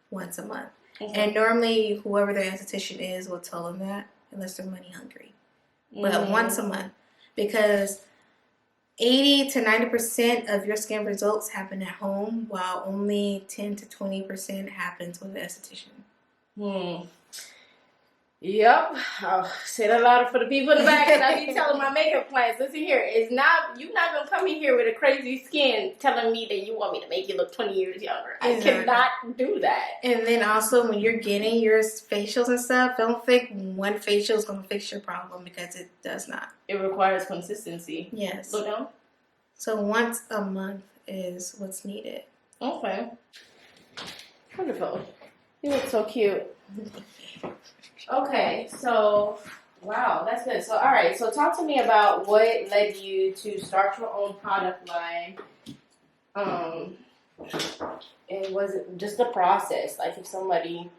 once a month. And normally, whoever their esthetician is will tell them that, unless they're money hungry. But once a month. Because 80 to 90% of your skin results happen at home, while only 10 to 20% happens with an esthetician. Yep, I'll say that louder for the people in the back, and I be telling my makeup clients, listen here, you're not gonna come in here with a crazy skin telling me that you want me to make you look 20 years younger. I cannot do that. And then also when you're getting your facials and stuff, don't think one facial is gonna fix your problem, because it does not. It requires consistency. Yes. Look down. So once a month is what's needed. Okay. Wonderful. You look so cute. Okay, so, wow, that's good. So, all right, so talk to me about what led you to start your own product line. And was it just the process? Like if somebody...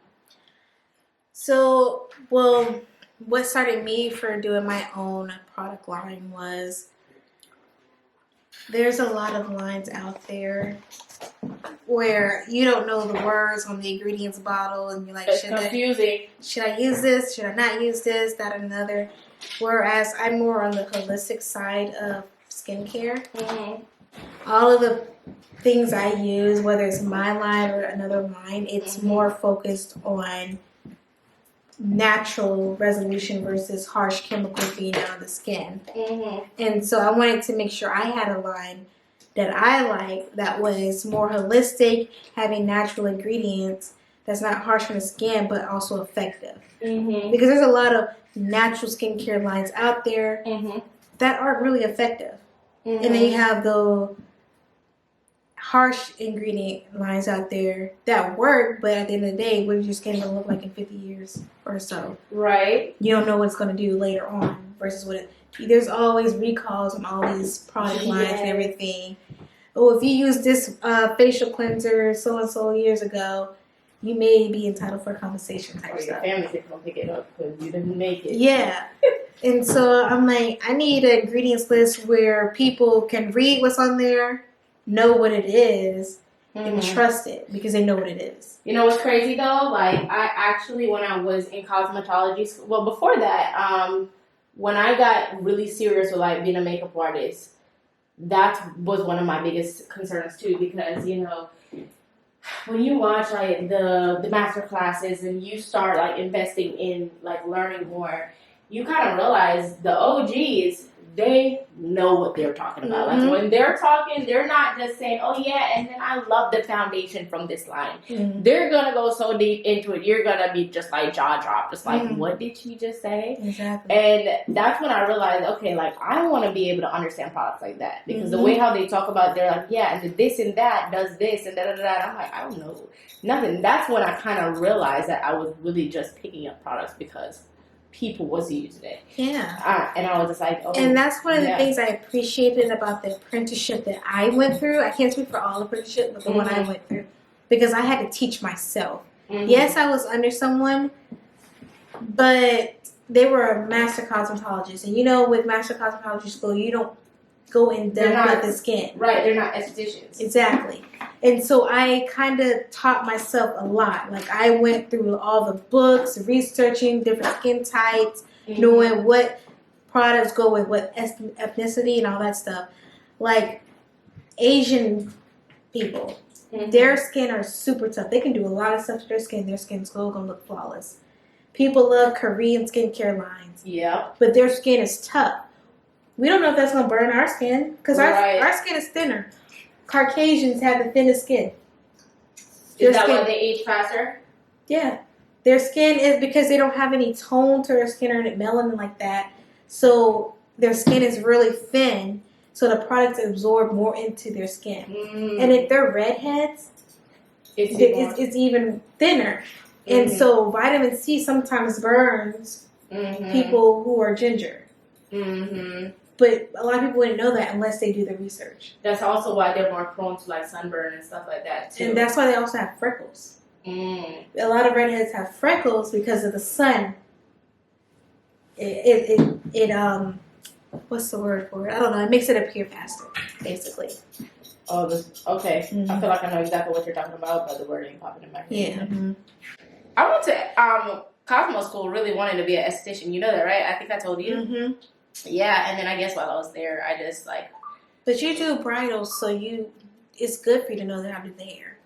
So, well, what started me for doing my own product line was there's a lot of lines out there where you don't know the words on the ingredients bottle, and you're like, should I use this? Should I not use this? That and another. Whereas I'm more on the holistic side of skincare. All of the things I use, whether it's my line or another line, it's more focused on natural resolution versus harsh chemicals being on the skin. And so I wanted to make sure I had a line that I like that was more holistic, having natural ingredients that's not harsh on the skin but also effective. Because there's a lot of natural skincare lines out there that aren't really effective. And then you have the harsh ingredient lines out there that work, but at the end of the day, what is your skin going to look like in 50 years or so? Right. You don't know what it's going to do later on versus what there's always recalls on all these product lines and everything. Oh, if you use this facial cleanser so-and-so years ago, you may be entitled for a compensation type stuff. Your family's going to pick it up because you didn't make it. Yeah. And so I'm like, I need an ingredients list where people can read what's on there, know what it is, and trust it because they know what it is. You know what's crazy though? Like, I actually, when I was in cosmetology school, well, before that, when I got really serious with like being a makeup artist, that was one of my biggest concerns too, because you know, when you watch like the master classes and you start like investing in like learning more, you kind of realize the OGs, they know what they're talking about. Like when they're talking, they're not just saying, oh yeah, and then I love the foundation from this line. They're going to go so deep into it. You're going to be just like jaw drop. Just like, what did she just say? Exactly. And that's when I realized, okay, like I want to be able to understand products like that. Because the way how they talk about it, they're like, yeah, and this and that does this and da-da-da-da. I'm like, I don't know. Nothing. That's when I kind of realized that I was really just picking up products because people was using it. Yeah. And I was just like, oh. And that's one of the things I appreciated about the apprenticeship that I went through. I can't speak for all apprenticeship, but the one I went through. Because I had to teach myself. Yes, I was under someone, but they were a master cosmetologist. And you know, with master cosmetology school, you don't go in They're depth not- with the skin. Right, they're not estheticians. Exactly. And so I kind of taught myself a lot. Like I went through all the books, researching different skin types, knowing what products go with what ethnicity and all that stuff. Like Asian people, their skin are super tough. They can do a lot of stuff to their skin. Their skin's still gonna look flawless. People love Korean skincare lines. Yeah. But their skin is tough. We don't know if that's gonna burn our skin because our skin is thinner. Caucasians have the thinnest skin. Is that why they age faster? Yeah. Their skin is because they don't have any tone to their skin or any melanin like that. So their skin is really thin. So the products absorb more into their skin. And if they're redheads, it's even thinner. And so vitamin C sometimes burns people who are ginger. But a lot of people wouldn't know that unless they do the research. That's also why they're more prone to like sunburn and stuff like that too. And that's why they also have freckles. A lot of redheads have freckles because of the sun. It what's the word for it? I don't know. It makes it appear faster, basically. Oh, okay. I feel like I know exactly what you're talking about, but the word ain't popping in my head. Yeah. I went to Cosmo School really wanting to be an esthetician. You know that, right? I think I told you. Yeah, and then I guess while I was there, I just like. But you do bridals, so it's good for you to know how to do the hair.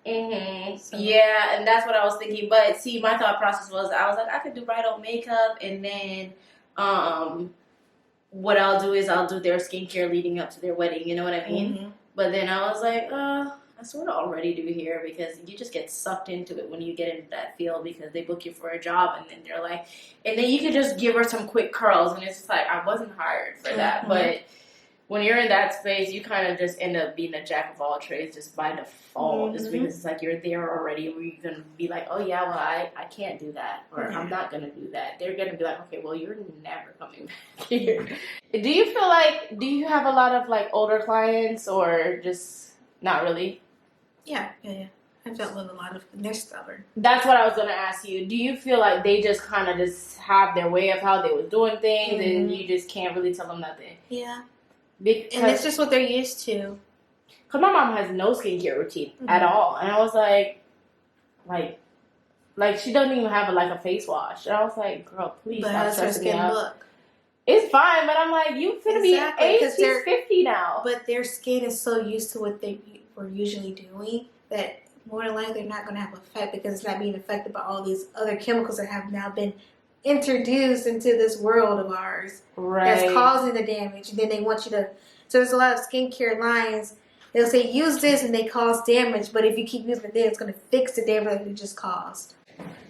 So. Yeah, and that's what I was thinking. But see, my thought process was I was like, I could do bridal makeup, and then what I'll do is I'll do their skincare leading up to their wedding. You know what I mean? But then I was like, I sort of already do here because you just get sucked into it when you get into that field because they book you for a job and then they're like, and then you can just give her some quick curls and it's just like, I wasn't hired for that. But when you're in that space, you kind of just end up being a jack of all trades just by default, just because it's like you're there already where you're going to be like, oh yeah, well, I can't do that or I'm not going to do that. They're going to be like, okay, well, you're never coming back here. Do you have a lot of like older clients or just not really? Yeah. I've dealt with a lot of them. They're stubborn. That's what I was going to ask you. Do you feel like they just kind of just have their way of how they was doing things and you just can't really tell them nothing? Yeah. Because, and it's just what they're used to. Because my mom has no skincare routine at all. And I was like she doesn't even have a face wash. And I was like, girl, please stop stressing me out. Look? It's fine, but I'm like, you finna be 8, she's 50 now. But their skin is so used to what they were usually doing that more than likely they're not going to have effect because it's not being affected by all these other chemicals that have now been introduced into this world of ours that's causing the damage. And then they want you to, so there's a lot of skincare lines, they'll say use this and they cause damage, but if you keep using it then it's going to fix the damage that you just caused.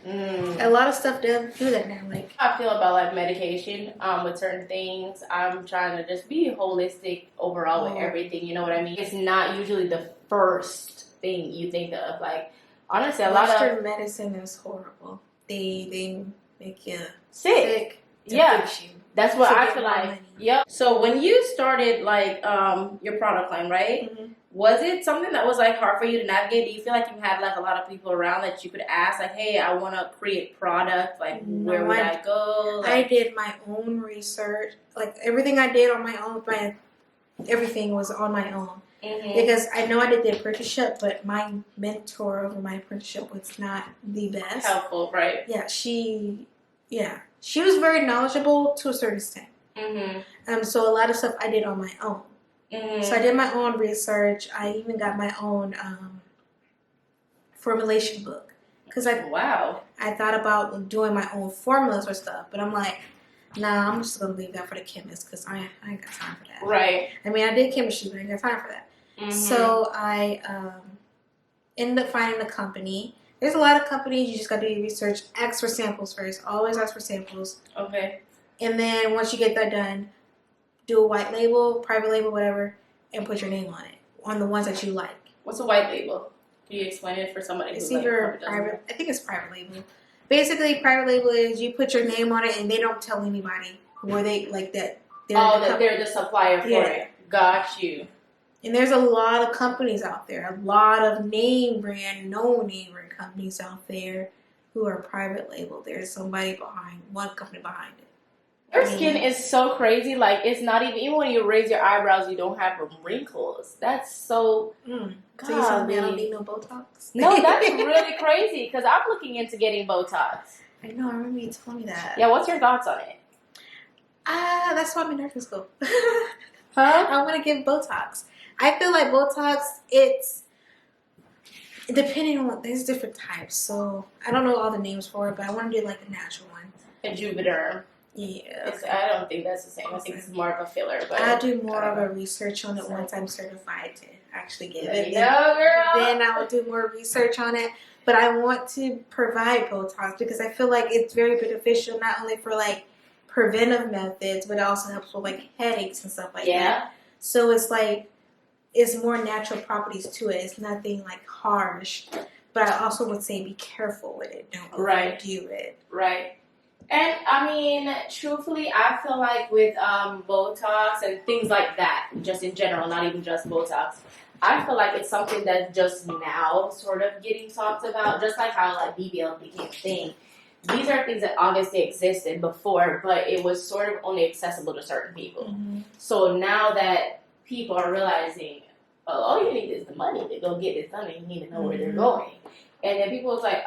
A lot of stuff doesn't do that now. Like I feel about like medication with certain things. I'm trying to just be holistic overall with everything. You know what I mean? It's not usually the first thing you think of. Like honestly, a lot of Western medicine is horrible. They make you sick. To fix you. That's what I feel like. Yep. So when you started like your product line, right? Was it something that was like hard for you to navigate? Do you feel like you had like a lot of people around that you could ask like, hey, I want to create product, like where would I go? Like, I did my own research. Like everything I did on my own, everything was on my own. Because I know I did the apprenticeship, but my mentor over my apprenticeship was not the best. Helpful, right? Yeah, she was very knowledgeable to a certain extent. So a lot of stuff I did on my own. So I did my own research. I even got my own formulation book because I thought about doing my own formulas or stuff, but I'm like, nah, I'm just gonna leave that for the chemist because I ain't got time for that. Right. I mean, I did chemistry, but I ain't got time for that. So I ended up finding a company. There's a lot of companies. You just got to do your research. Ask for samples first. Always ask for samples. Okay. And then once you get that done, do a white label, private label, whatever, and put your name on it, on the ones that you like. What's a white label? Can you explain it for somebody who's either private, I think it's private label. Basically, private label is you put your name on it and they don't tell anybody where they, like that. They're the supplier for it. Got you. And there's a lot of companies out there, a lot of no name brand companies out there who are private label. There's somebody behind, one company behind it. Your skin is so crazy. Like, it's not even when you raise your eyebrows, you don't have wrinkles. That's so. So you telling me I don't need no Botox? No, that's really crazy. Because I'm looking into getting Botox. I know. I remember you told me that. Yeah. What's your thoughts on it? That's why I'm in nursing school. Huh? I want to give Botox. I feel like Botox, it's depending on, there's different types. So I don't know all the names for it, but I want to do like the natural one. A Juvederm. Yeah. I don't think that's the same. I think it's more of a filler. But I'll do more of a research on it once I'm certified to actually give it. No, girl. Then I will do more research on it. But I want to provide Botox because I feel like it's very beneficial not only for like preventive methods, but it also helps with like headaches and stuff like that. So it's like, it's more natural properties to it. It's nothing like harsh. But I also would say be careful with it. Don't overdo it. Right. And I mean, truthfully, I feel like with Botox and things like that, just in general, not even just Botox, I feel like it's something that's just now sort of getting talked about, just like how like BBL became a thing. These are things that obviously existed before, but it was sort of only accessible to certain people. Mm-hmm. So now that people are realizing, oh, all you need is the money to go get this done, and you need to know where they're going. And then people was like,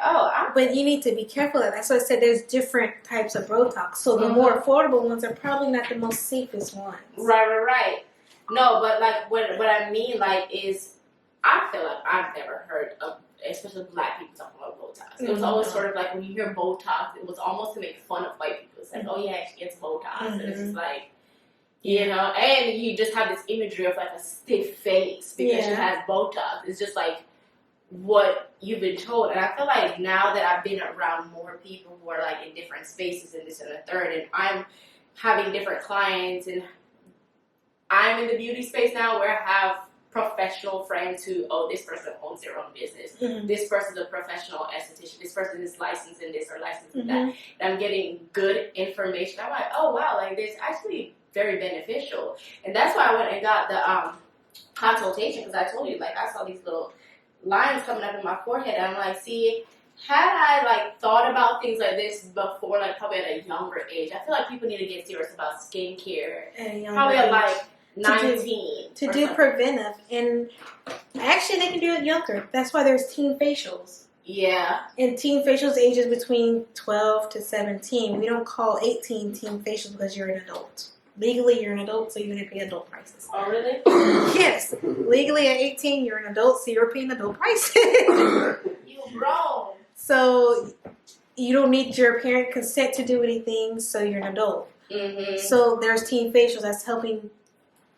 but you need to be careful of that. That's why I said there's different types of Botox. So the more affordable ones are probably not the most safest ones. Right. No, but like what I mean like is, I feel like I've never heard of, especially black people talking about Botox. It was always sort of like when you hear Botox, it was almost to make fun of white people. It's like, oh yeah, she gets Botox. And it's just like, you know, and you just have this imagery of like a stiff face because she has Botox. It's just like what you've been told. And I feel like now that I've been around more people who are like in different spaces and this and the third, and I'm having different clients, and I'm in the beauty space now where I have professional friends who, this person owns their own business. This person's a professional esthetician. This person is licensed in this or licensed in that. And I'm getting good information. I'm like, oh wow, like this actually very beneficial. And that's why I went and got the consultation, because I told you, like, I saw these little lines coming up in my forehead, and I'm like, see, had I like thought about things like this before, like probably at a younger age, I feel like people need to get serious about skincare. Probably at like 19 to do preventive, and actually they can do it younger. That's why there's teen facials. Yeah. And teen facials ages between 12 to 17. We don't call 18 teen facials because you're an adult. Legally, you're an adult, so you're going to pay adult prices. Oh, really? Yes. Legally, at 18, you're an adult, so you're paying adult prices. You grown. So you don't need your parent consent to do anything, so you're an adult. So there's teen facials that's helping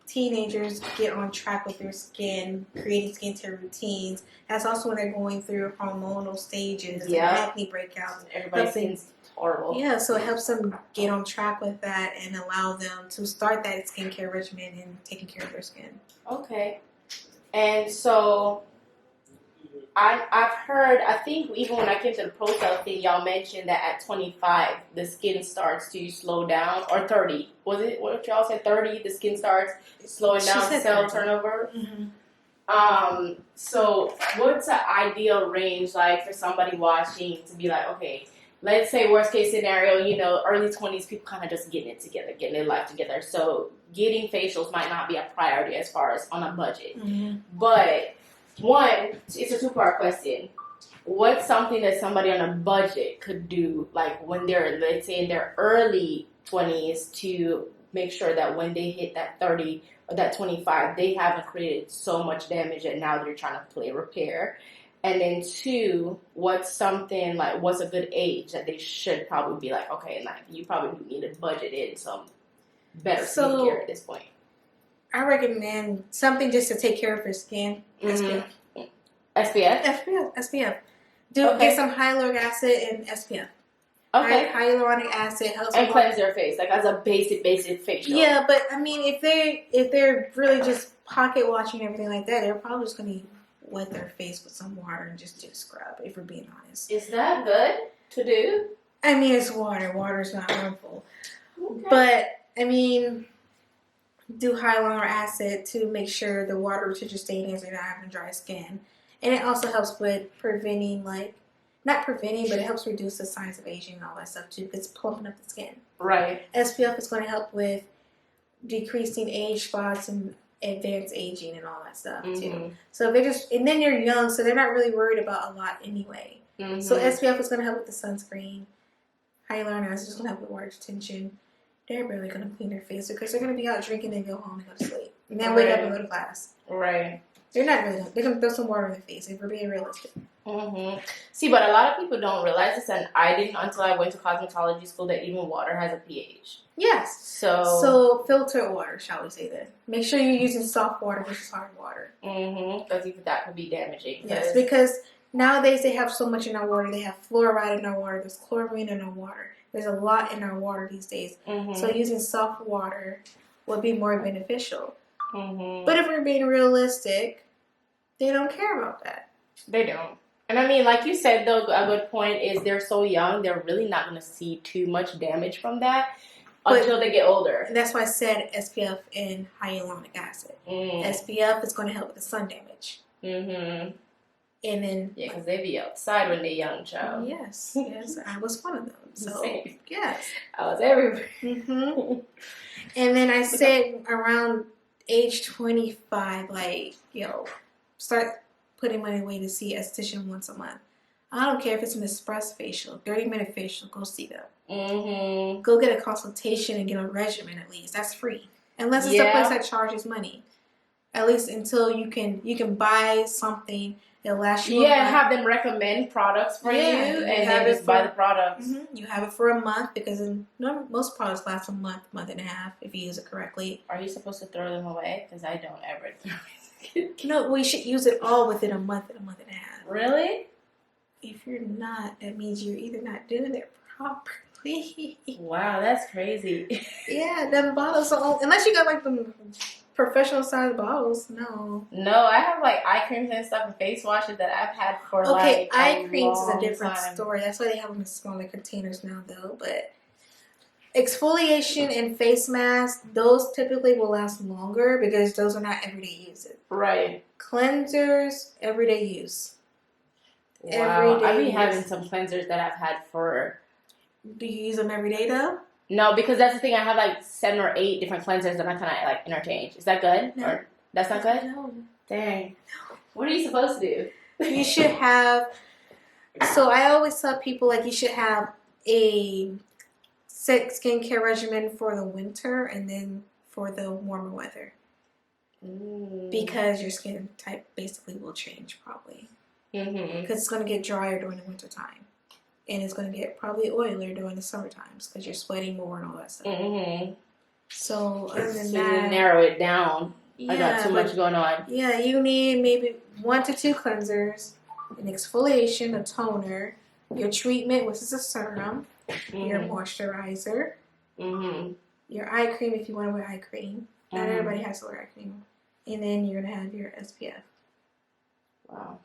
teenagers get on track with their skin, creating skincare routines. That's also when they're going through hormonal stages and acne breakouts. Everybody's skin's horrible. Yeah, so it helps them get on track with that and allow them to start that skincare regimen and taking care of their skin. Okay. And so I've heard, I think even when I came to the pro-cell thing, y'all mentioned that at 25, the skin starts to slow down, or 30. Was it what y'all said, 30, the skin starts slowing down cell turnover? So what's the ideal range like for somebody watching to be like, okay, let's say worst case scenario, you know, early 20s, people kind of just getting it together, getting their life together. So getting facials might not be a priority as far as on a budget. But one, it's a two-part question. What's something that somebody on a budget could do, like when they're, let's say, in their early 20s, to make sure that when they hit that 30 or that 25, they haven't created so much damage that now they're trying to play repair? And then two, what's something like, what's a good age that they should probably be like, okay, like you probably need to budget in some better skincare at this point? I recommend something just to take care of your skin. SPF. SPF. Get some hyaluronic acid and SPF. Okay. Hyaluronic acid helps. And cleanse their face, like as a basic facial. Yeah, but I mean, if they're really just pocket watching and everything like that, they're probably just gonna wet their face with some water and just do a scrub. If we're being honest, is that good to do? I mean, it's water. Water's not harmful. Okay. But I mean, do hyaluronic acid to make sure the water retention staying in so you're not having dry skin. And it also helps with preventing like not preventing, but it helps reduce the signs of aging and all that stuff too, because it's plumping up the skin. Right. SPF is going to help with decreasing age spots and advanced aging and all that stuff too. So if they're just, and then you're young, so they're not really worried about a lot anyway. So SPF is going to help with the sunscreen. Hyaluronic acid is going to help with water retention. They're barely going to clean their face because they're going to be out drinking and go home and go to sleep. And then wake up and go to class. Right. They're not really, they're going to throw some water in their face if we're being realistic. See, but a lot of people don't realize this, and I didn't until I went to cosmetology school, that even water has a pH. Yes. So filter water, shall we say that. Make sure you're using soft water versus hard water. Because even that could be damaging. Yes, because nowadays they have so much in our water. They have fluoride in our water. There's chlorine in our water. There's a lot in our water these days. So using soft water would be more beneficial. But if we're being realistic, they don't care about that. They don't. And I mean, like you said, though, a good point is they're so young, they're really not going to see too much damage from that until they get older. And that's why I said SPF and hyaluronic acid. SPF is going to help with the sun damage. And then... Yeah, because they be outside when they're young, child. Yes, I was one of them. So, Same. yes. I was everywhere. And then I said around age 25, like, start putting money away to see an esthetician once a month. I don't care if it's an express facial, 30-minute facial, go see them. Go get a consultation and get a regimen at least. That's free. Unless it's a place that charges money. At least until you can buy something that lasts you a month. Have them recommend products for you and then just buy the products. You have it for a month because most products last a month and a half if you use it correctly. Are you supposed to throw them away? Because I don't ever throw it. No, we should use it all within a month and a half. Really? If you're not, that means you're either not doing it properly. Wow, that's crazy. Yeah, the bottles are unless you got like the professional size bottles. No, I have like eye creams and stuff and face washes that I've had for eye creams is a different time. story. That's why they have them in smaller containers now, though. But exfoliation and face masks, those typically will last longer because those are not everyday use. Right. Cleansers, everyday use. Wow. I've been having some cleansers that I've had for... Do you use them every day, though? No, because that's the thing. I have like 7 or 8 different cleansers that I kind of like interchange. Is that good? No. Or that's not good? No. Dang. No. What are you supposed to do? You should have... So I always tell people like you should have a set skincare regimen for the winter and then for the warmer weather. Because your skin type basically will change probably. Because it's going to get drier during the winter time. And it's going to get probably oilier during the summer times because you're sweating more and all that stuff. So other than that... narrow it down. I got too much going on. Yeah, you need maybe 1 to 2 cleansers, an exfoliation, a toner, your treatment, which is a serum, your moisturizer, your eye cream if you want to wear eye cream. Not everybody has to wear eye cream. And then you're going to have your SPF. Wow.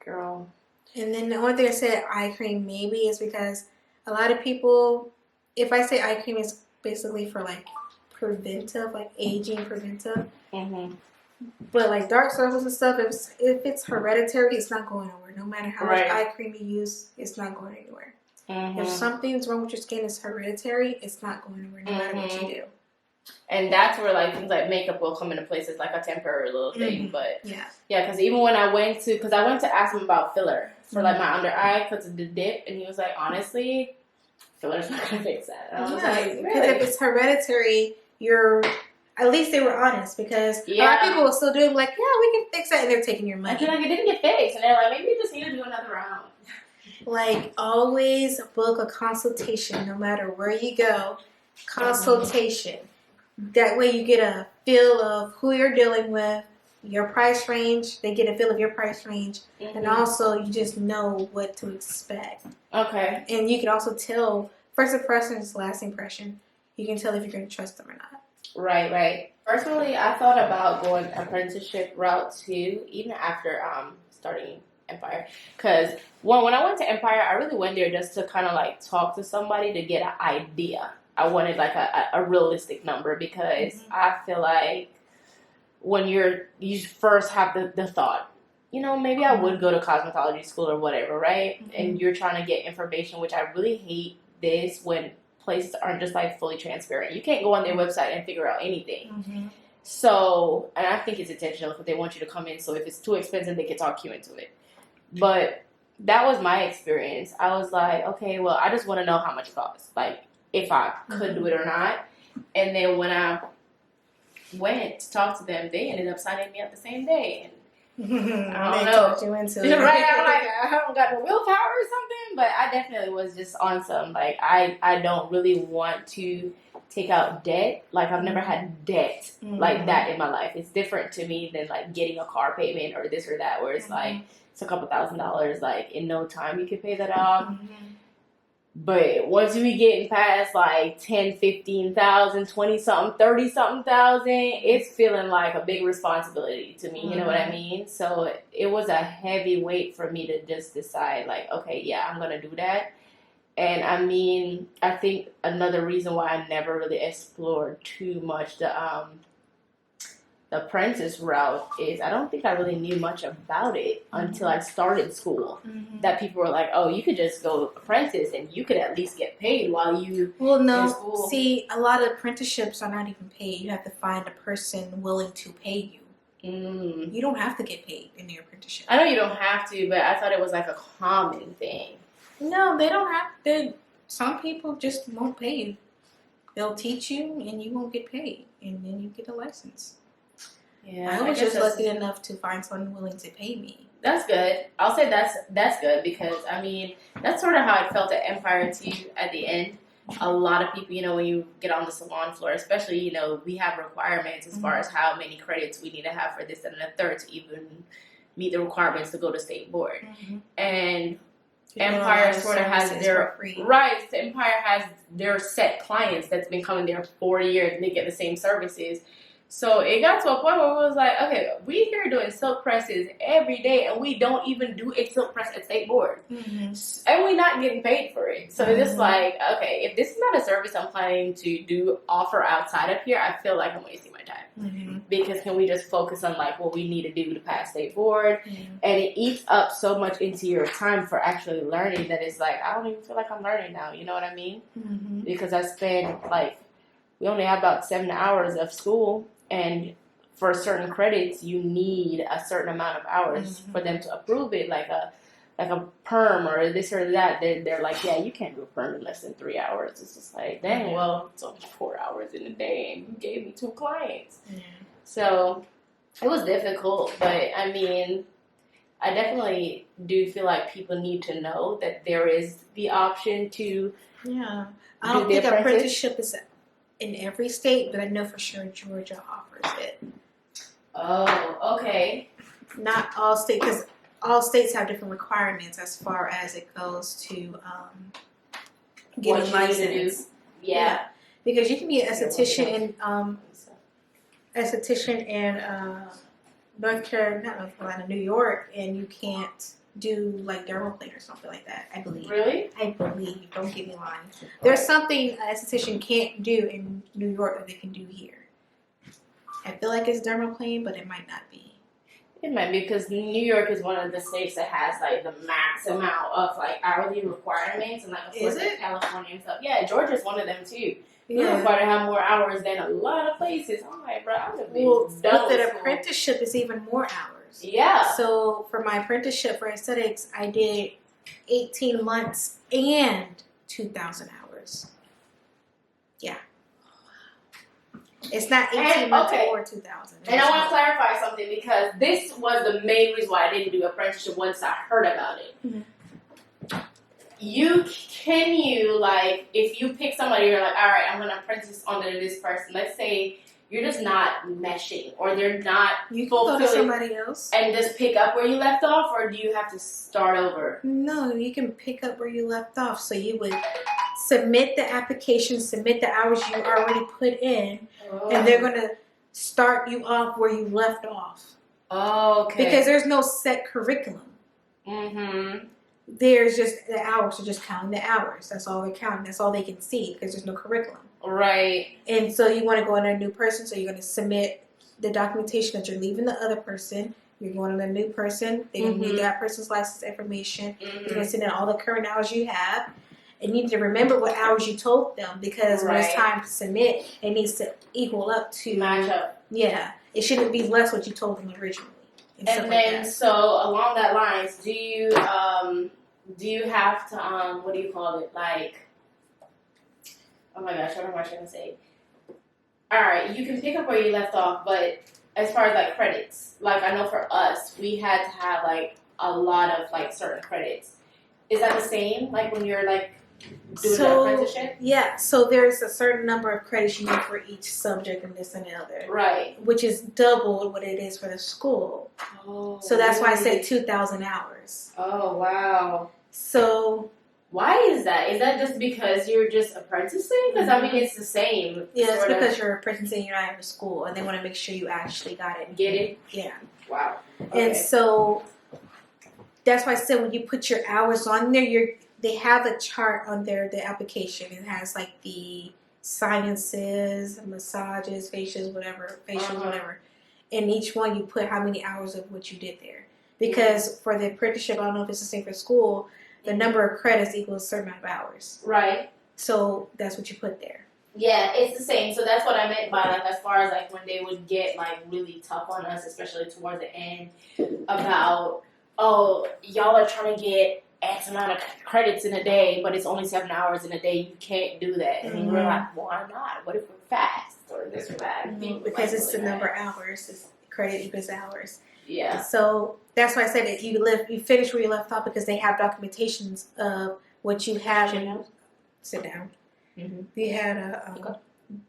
Girl. And then the only thing I said eye cream maybe is because a lot of people, if I say eye cream, is basically for like preventive, like aging preventive. But like dark circles and stuff, if it's hereditary, it's not going nowhere. No matter how much eye cream you use, it's not going anywhere. If something's wrong with your skin, it's hereditary, it's not going anywhere no matter what you do. And that's where like things like makeup will come into place as like a temporary little thing. But because even when I went to ask him about filler for like my under eye because of the dip, and he was like, honestly, filler's not gonna fix that. And I was like, really? Because if it's hereditary, at least they were honest because a lot of people will still do it like, yeah, we can fix that, and they're taking your money. I feel like it didn't get fixed, and they're like, maybe you just need to do another round. Like always book a consultation, no matter where you go. Consultation. That way you get a feel of who you're dealing with, your price range. They get a feel of your price range. And also you just know what to expect. Okay. And you can also tell, first impression is last impression. You can tell if you're going to trust them or not. Right. Personally, I thought about going apprenticeship route too, even after starting Empire. Because when I went to Empire, I really went there just to kind of like talk to somebody to get an idea. I wanted like a realistic number because I feel like when you first have the thought, you know, maybe I would go to cosmetology school or whatever, right? Mhm. And you're trying to get information, which I really hate this when places aren't just like fully transparent. You can't go on their website and figure out anything. Mm-hmm. So, and I think it's intentional because they want you to come in. So if it's too expensive, they can talk you into it. But that was my experience. I was like, okay, well, I just want to know how much it costs. Like, if I could do it or not. And then when I went to talk to them, they ended up signing me up the same day. And I don't know. Talked you into it. Right? I'm like, I don't got no willpower or something. But I definitely was just on some. Like, I don't really want to take out debt. Like, I've never had debt like that in my life. It's different to me than like getting a car payment or this or that, where it's like it's a couple $1,000s. Like, in no time you can pay that off. But once we getting past like 10, 15,000, 20 something, 30 something thousand, it's feeling like a big responsibility to me. You know what I mean? So it was a heavy weight for me to just decide like, okay, yeah, I'm going to do that. And I mean, I think another reason why I never really explored too much the apprentice route is I don't think I really knew much about it until I started school. That people were like, oh, you could just go apprentice and you could at least get paid while you in school. See, a lot of apprenticeships are not even paid. You have to find a person willing to pay you. You don't have to get paid in the apprenticeship. I know you don't have to, but I thought it was like a common thing. No, they don't have to. Some people just won't pay you. They'll teach you and you won't get paid. And then you get a license. Yeah, I was just lucky enough to find someone willing to pay me. That's good. I'll say that's good because, I mean, that's sort of how I felt at Empire too at the end. A lot of people, you know, when you get on the salon floor, especially, you know, we have requirements as far as how many credits we need to have for this and the third to even meet the requirements to go to state board. And Empire sort of has their right. Empire has their set clients that's been coming there for 4 years and they get the same services. So it got to a point where it was like, okay, we here doing silk presses every day, and we don't even do a silk press at state board, and we're not getting paid for it. So it's just like, okay, if this is not a service I'm planning to offer outside of here, I feel like I'm wasting my time. Because can we just focus on like what we need to do to pass state board? And it eats up so much into your time for actually learning that it's like I don't even feel like I'm learning now. You know what I mean? Because I spend like we only have about 7 hours of school. And for certain credits, you need a certain amount of hours for them to approve it, like a perm or this or that. They're like, yeah, you can't do a perm in less than 3 hours. It's just like, dang, well, it's only 4 hours in a day, and you gave me 2 clients. So it was difficult, but I mean, I definitely do feel like people need to know that there is the option to. I don't think apprenticeship is in every state, but I know for sure Georgia offers it. Oh, okay. Not all states, because all states have different requirements as far as it goes to getting licensed. Yeah, because you can be an esthetician in North Carolina, New York, and you can't do like dermaplane or something like that. I believe. Really? I believe. Don't get me lying. There's something an esthetician can't do in New York that they can do here. I feel like it's dermaplane, but it might not be. It might be because New York is one of the states that has like the max amount of like hourly requirements, and like of course like California and stuff. Yeah, Georgia's one of them too. You're required to have more hours than a lot of places. I'm like, bro, I would be done with an apprenticeship is even more hours. Yeah. So for my apprenticeship for aesthetics, I did 18 months and 2,000 hours. Yeah. It's not 18 months or 2,000. And I want to clarify something because this was the main reason why I didn't do apprenticeship once I heard about it. Like, if you pick somebody, you're like, all right, I'm going to apprentice under this person. Let's say you're just not meshing or they're not you can go to somebody else and just pick up where you left off, or do you have to start over? No, you can pick up where you left off. So you would submit the application, submit the hours you already put in, and they're going to start you off where you left off. Oh, okay. Because there's no set curriculum. There's just the hours. They're just counting the hours. That's all they're counting. That's all they can see because there's no curriculum. Right. And so you want to go under a new person, so you're going to submit the documentation that you're leaving the other person, You're going on a new person. They're going to need that person's license information. You're going to send in all the current hours you have. And you need to remember what hours you told them, because when it's time to submit, it needs to equal up to match up. Yeah, it shouldn't be less what you told them originally. And then, so along that lines, do you have to what do you call it? Like, oh my gosh, what am I trying to say? All right, you can pick up where you left off, but as far as like credits, like I know for us, we had to have like a lot of like certain credits. Is that the same? Like when you're like doing the apprenticeship? Yeah, so there's a certain number of credits you need for each subject and this and the other. Right. Which is double what it is for the school. Oh. So that's why I say 2,000 hours. Oh, wow. So why is that? Is that just because you're just apprenticing? Because I mean, it's the same. Yeah, it's because you're apprenticing, you're not in school, and they want to make sure you actually got it. Get it? Yeah. Wow. Okay. And so that's why I said when you put your hours on there, they have a chart on there, the application. It has like the sciences, massages, facials, whatever. And each one you put how many hours of what you did there. Because for the apprenticeship, I don't know if it's the same for school, the number of credits equals a certain amount of hours. Right. So that's what you put there. Yeah, it's the same. So that's what I meant by like as far as like when they would get like really tough on us, especially towards the end, about, oh, y'all are trying to get X amount of credits in a day, but it's only 7 hours in a day. You can't do that. And we're like, why not? What if we're fast or this or that? Because it's the number of hours. It's credit equals hours. Yeah. So that's why I said that you finish where you left off, because they have documentations of what you have. Sit down. Mm-hmm. You had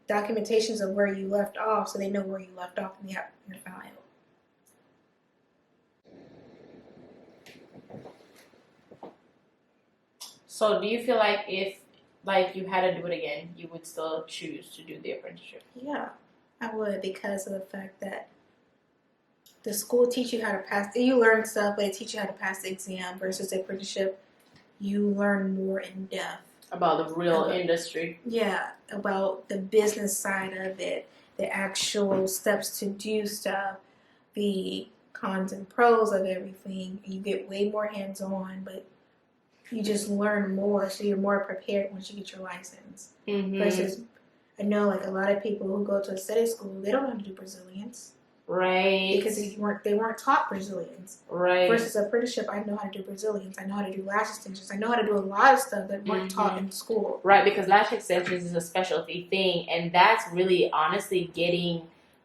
documentations of where you left off, so they know where you left off in your file. So do you feel like if like you had to do it again, you would still choose to do the apprenticeship? Yeah, I would, because of the fact that the school teach you how to pass. You learn stuff, but they teach you how to pass the exam. Versus the apprenticeship, you learn more in depth about the real industry. Yeah, about the business side of it, the actual steps to do stuff, the cons and pros of everything. You get way more hands-on, but you just learn more, so you're more prepared once you get your license. Mm-hmm. Versus, I know like a lot of people who go to a city school, they don't know how to do Brazilians. Right. Because they weren't taught Brazilians. Right. Versus apprenticeship, I know how to do Brazilians. I know how to do lash extensions. I know how to do a lot of stuff that weren't taught in school. Right, because lash extensions is a specialty thing, and that's really honestly getting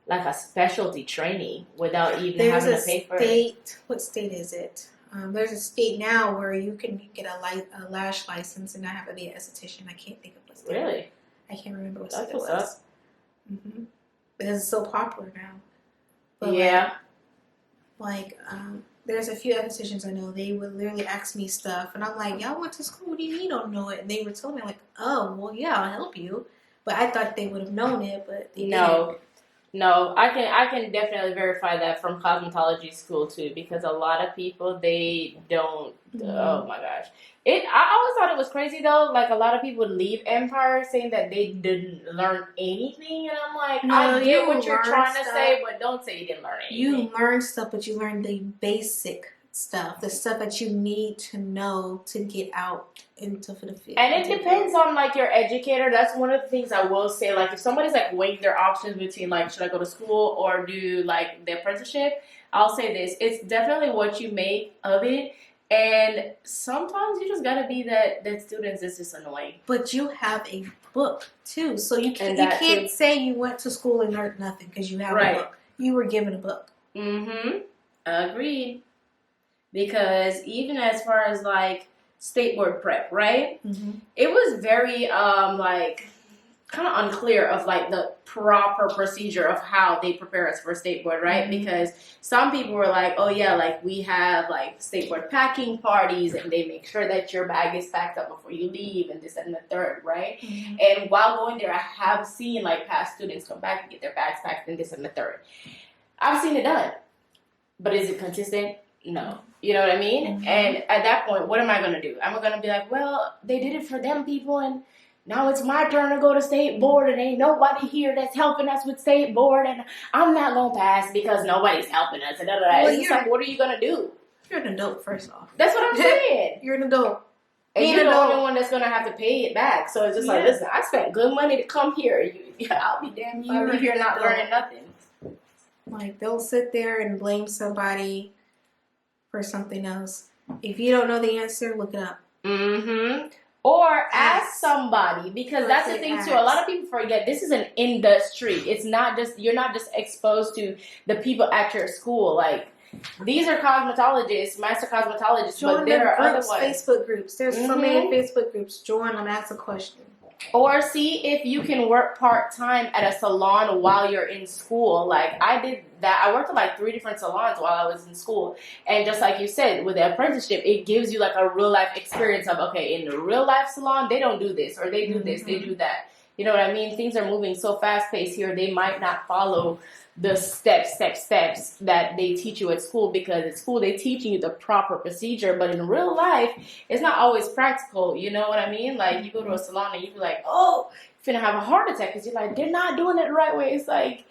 like a specialty training without even having to pay for it. What state is it? There's a state now where you can get a lash license and not have to be an esthetician. I can't think of what state. Really? I can't remember what That's state it was. Mm-hmm. Because it's so popular now. But yeah. There's a few estheticians I know, they would literally ask me stuff, and I'm like, y'all went to school, what do you mean you don't know it? And they were telling me, like, oh, well, yeah, I'll help you. But I thought they would have known it, but they didn't. No, I can definitely verify that from cosmetology school too, because a lot of people, they don't. Oh my gosh, I always thought it was crazy though. Like a lot of people would leave Empire saying that they didn't learn anything, and I'm like, I get what you're trying to say, but don't say you didn't learn anything. You learn stuff, but you learn the basic stuff, the stuff that you need to know to get out into the field. And it depends on like your educator. That's one of the things I will say. Like if somebody's like weighing their options between like should I go to school or do like the apprenticeship, I'll say this: it's definitely what you make of it. And sometimes you just gotta be that students is just annoying. But you have a book too, so you can't say you went to school and learned nothing because you have a book. You were given a book. Mm-hmm. Agreed. Because even as far as like state board prep, right? Mm-hmm. It was very like kind of unclear of like the proper procedure of how they prepare us for state board, right? Mm-hmm. Because some people were like, oh yeah, like we have like state board packing parties and they make sure that your bag is packed up before you leave and this and the third, right? Mm-hmm. And while going there, I have seen like past students come back and get their bags packed and this and the third. I've seen it done. But is it consistent? No. You know what I mean? Mm-hmm. And at that point, what am I going to do? I'm going to be like, well, they did it for them people and now it's my turn to go to state board and ain't nobody here that's helping us with state board and I'm not going to pass because nobody's helping us. And Well, it's just like, what are you going to do? You're an adult, first off. That's what I'm saying. You're an adult. And you're the only one that's going to have to pay it back. So it's just like, listen, I spent good money to come here. I'll be damned if I leave here not learning nothing. Like, don't sit there and blame somebody for something else. If you don't know the answer, look it up. Mm-hmm. Or ask somebody, because that's the thing too. A lot of people forget this is an industry. It's not just, you're not just exposed to the people at your school. Like, these are cosmetologists, master cosmetologists, Join but there are groups, other ones. Facebook groups. There's so many Facebook groups. Join them, ask a question. Or see if you can work part-time at a salon while you're in school. Like, I did that. I worked at like 3 different salons while I was in school. And just like you said, with the apprenticeship, it gives you like a real-life experience of, okay, in the real-life salon, they don't do this, or they do this, they do that. You know what I mean? Things are moving so fast-paced here, they might not follow the steps that they teach you at school, because at school they're teaching you the proper procedure, but in real life it's not always practical. You know what I mean? Like, you go to a salon and you be like, oh, you're finna have a heart attack because you're like, they're not doing it the right way. It's like,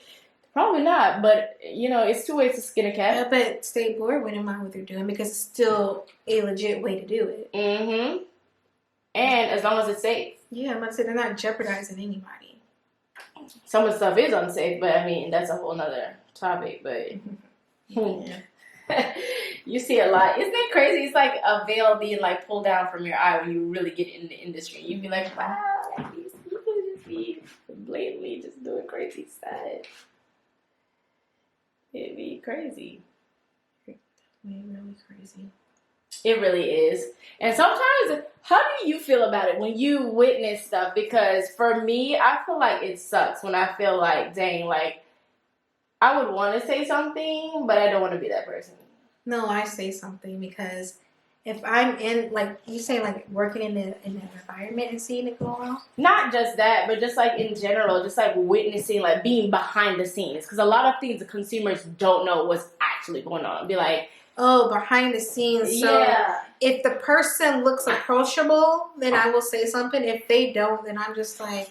probably not, but you know, it's 2 ways to skin a cat. I bet State Board wouldn't mind what they're doing because it's still a legit way to do it. Mm-hmm. And as long as it's safe. Yeah, I'm about to say they're not jeopardizing anybody. Some of the stuff is unsafe, but I mean, that's a whole nother topic. But you see a lot. Isn't it crazy? It's like a veil being like pulled down from your eye when you really get in the industry. You'd be like, wow, these people just be blatantly just doing crazy stuff. It'd be crazy. Really crazy. It really is. And sometimes, how do you feel about it when you witness stuff? Because for me, I feel like it sucks when I feel like, dang, like, I would want to say something, but I don't want to be that person. No, I say something because if I'm in, like, you say, like, working in an environment and seeing it go on. Not just that, but just, like, in general, just, like, witnessing, like, being behind the scenes. Because a lot of things the consumers don't know what's actually going on. Be like, oh, behind the scenes. So if the person looks approachable, then I will say something. If they don't, then I'm just like,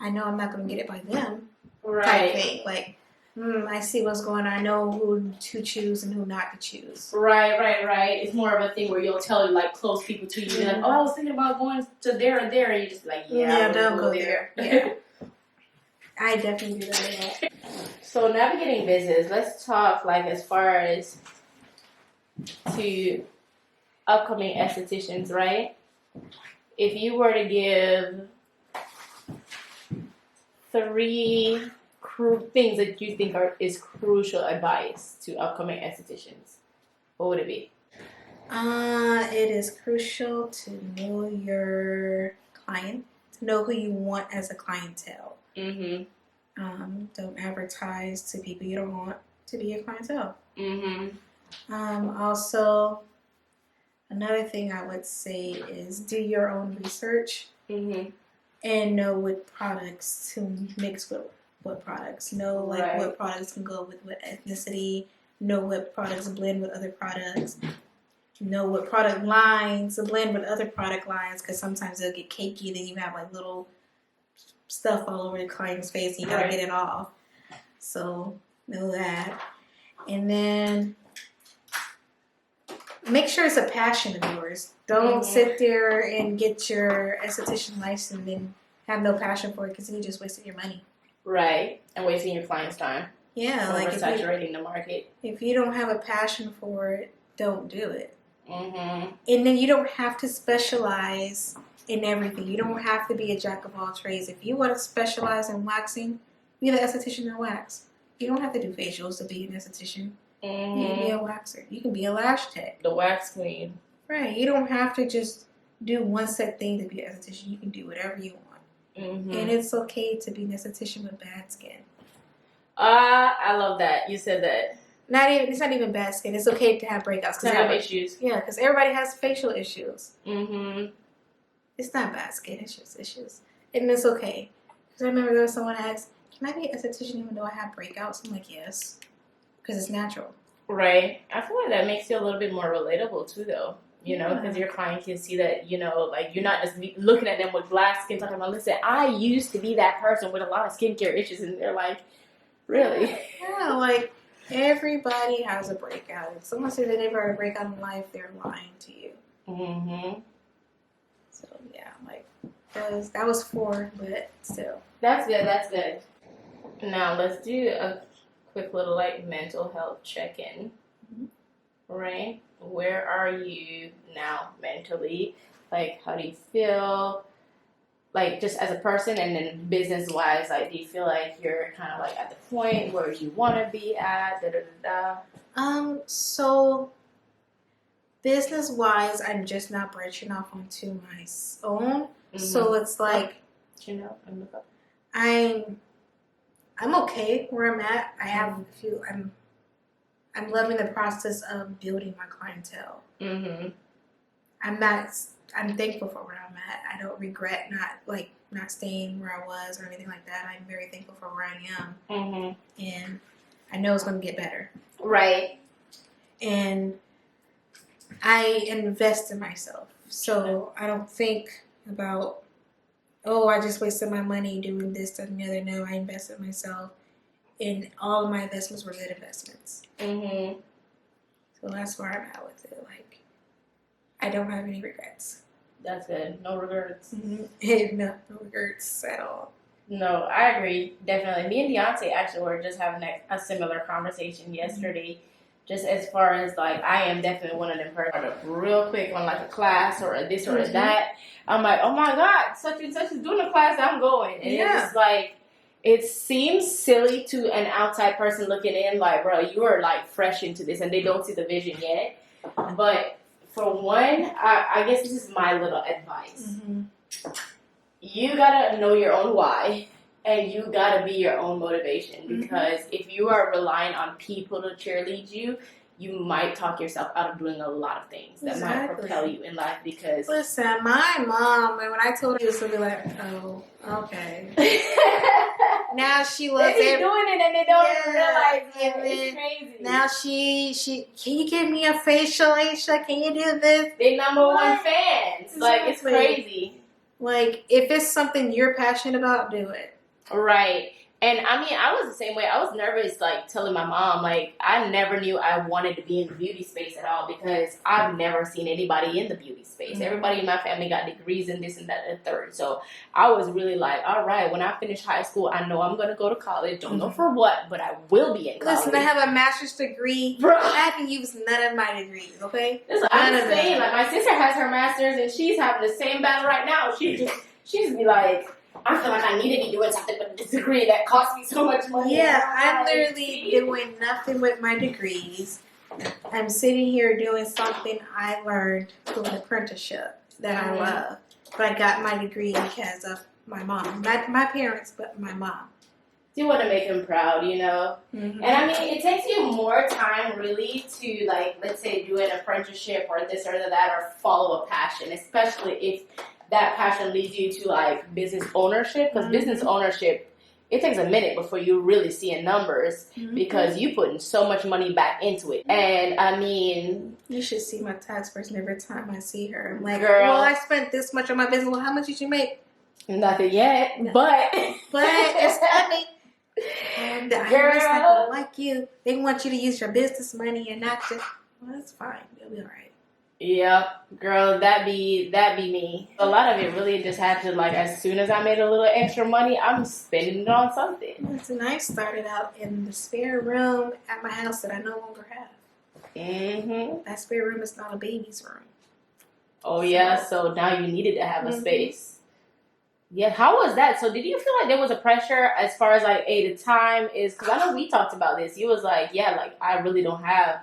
I know I'm not going to get it by them. Right. Type thing. Like, I see what's going on. I know who to choose and who not to choose. Right. It's more of a thing where you'll tell, like, close people to you. You're like, oh, I was thinking about going to there and there. And you're just like, yeah, don't go there. Yeah. I definitely do that. So navigating business, let's talk, like, as far as to upcoming estheticians, right? If you were to give 3 things that you think is crucial advice to upcoming estheticians, what would it be? It is crucial to know your client, to know who you want as a clientele. Mm-hmm. Don't advertise to people you don't want to be your clientele. Mm-hmm. Also, another thing I would say is do your own research and know what products to mix with what products. Know like what products can go with what ethnicity. Know what products blend with other products. Know what product lines blend with other product lines, because sometimes they'll get cakey. Then you have like little stuff all over the client's face, and you gotta get it off. So know that, and then make sure it's a passion of yours. Don't sit there and get your esthetician license and have no passion for it, because then you just wasted your money. Right, and wasting your client's time. Yeah, like oversaturating the market. If you don't have a passion for it, don't do it. Mm-hmm. And then you don't have to specialize in everything. You don't have to be a jack of all trades. If you want to specialize in waxing, be the esthetician in wax. You don't have to do facials to be an esthetician. Mm-hmm. You can be a waxer. You can be a lash tech. The wax queen. Right. You don't have to just do one set thing to be an esthetician. You can do whatever you want. Mm-hmm. And it's okay to be an esthetician with bad skin. I love that. You said that. It's not even bad skin. It's okay to have breakouts. To have issues. Yeah, because everybody has facial issues. Mm-hmm. It's not bad skin. It's just issues. And it's okay. Because I remember there was someone asked, can I be an esthetician even though I have breakouts? I'm like, yes. Because it's natural. Right. I feel like that makes you a little bit more relatable too, though. You know, because your client can see that, you know, like you're not just looking at them with glass skin talking about, listen, I used to be that person with a lot of skincare issues, and they're like, really? Yeah, like everybody has a breakout. If someone says they never had a breakout in life, they're lying to you. Mm-hmm. So yeah, like that was 4, but still. That's good. That's good. Now let's do a quick little like mental health check-in. Right? Where are you now mentally? Like, how do you feel? Like, just as a person, and then business-wise, like, do you feel like you're kind of like at the point where you want to be at? Da da da da. So business-wise, I'm just not branching off onto my own. Mm-hmm. So it's like, you know, look up. I'm okay where I'm at. I have a few. I'm loving the process of building my clientele. Mm-hmm. I'm thankful for where I'm at. I don't regret not staying where I was or anything like that. I'm very thankful for where I am. Mm-hmm. And I know it's going to get better. Right. And I invest in myself. So I don't think about, oh, I just wasted my money doing this, that, and the other. No, I invested in myself. And all of my investments were good investments. Mm-hmm. So that's where I'm at with it. Like, I don't have any regrets. That's good. No regrets. Mm-hmm. No regrets at all. No, I agree. Definitely. Me and Deontay actually were just having a similar conversation yesterday. Just as far as, like, I am definitely one of them persons real quick on, like, a class or a this or a that. I'm like, oh, my God, such and such is doing a class, I'm going. And it's just, like, it seems silly to an outside person looking in, like, bro, you are, like, fresh into this, and they don't see the vision yet. But for one, I guess this is my little advice. Mm-hmm. You gotta know your own why, and you gotta be your own motivation. Because if you are relying on people to cheerlead you, you might talk yourself out of doing a lot of things that might propel you in life. Because listen, my mom, when I told her, she was gonna be like, "Oh, okay." Now she loves they be doing it and they don't even realize it. And It's crazy. Now she can you give me a facial, Aisha? Can you do this? They number one fans. Like, it's crazy. Like, if it's something you're passionate about, do it. Right. And I mean, I was the same way. I was nervous, like, telling my mom, like, I never knew I wanted to be in the beauty space at all because I've never seen anybody in the beauty space. Everybody in my family got degrees in this and that and the third. So I was really like, all right, when I finish high school, I know I'm going to go to college. Don't know for what, but I will be in college. Listen, I have a master's degree. Bro. I haven't used none of my degrees, okay? I'm just saying, like, my sister has her master's and she's having the same battle right now. She just be like, I feel like I need to be doing something with this degree that cost me so much money. Yeah, I'm literally doing nothing with my degrees. I'm sitting here doing something I learned through an apprenticeship that I love. But I got my degree because of my mom. Not my parents, but my mom. You want to make them proud, you know? And I mean, it takes you more time really to, like, let's say do an apprenticeship or this or that or follow a passion, especially if that passion leads you to, like, business ownership. Because business ownership, it takes a minute before you really see in numbers because you putting so much money back into it. And I mean, you should see my tax person every time I see her. I'm like, girl, well, I spent this much on my business. Well, how much did you make? Nothing yet, but it's coming. And the IRS not gonna like you. They want you to use your business money and not just. Well, that's fine. You'll be all right. Yep, girl, that be me. A lot of it really just happened, like, as soon as I made a little extra money, I'm spending it on something. Listen, I started out in the spare room at my house that I no longer have. That spare room is not a baby's room. Oh, yeah, so now you needed to have a space. Yeah, how was that? So did you feel like there was a pressure as far as, like, hey, the time is, because I know we talked about this. You was like, yeah, like, I really don't have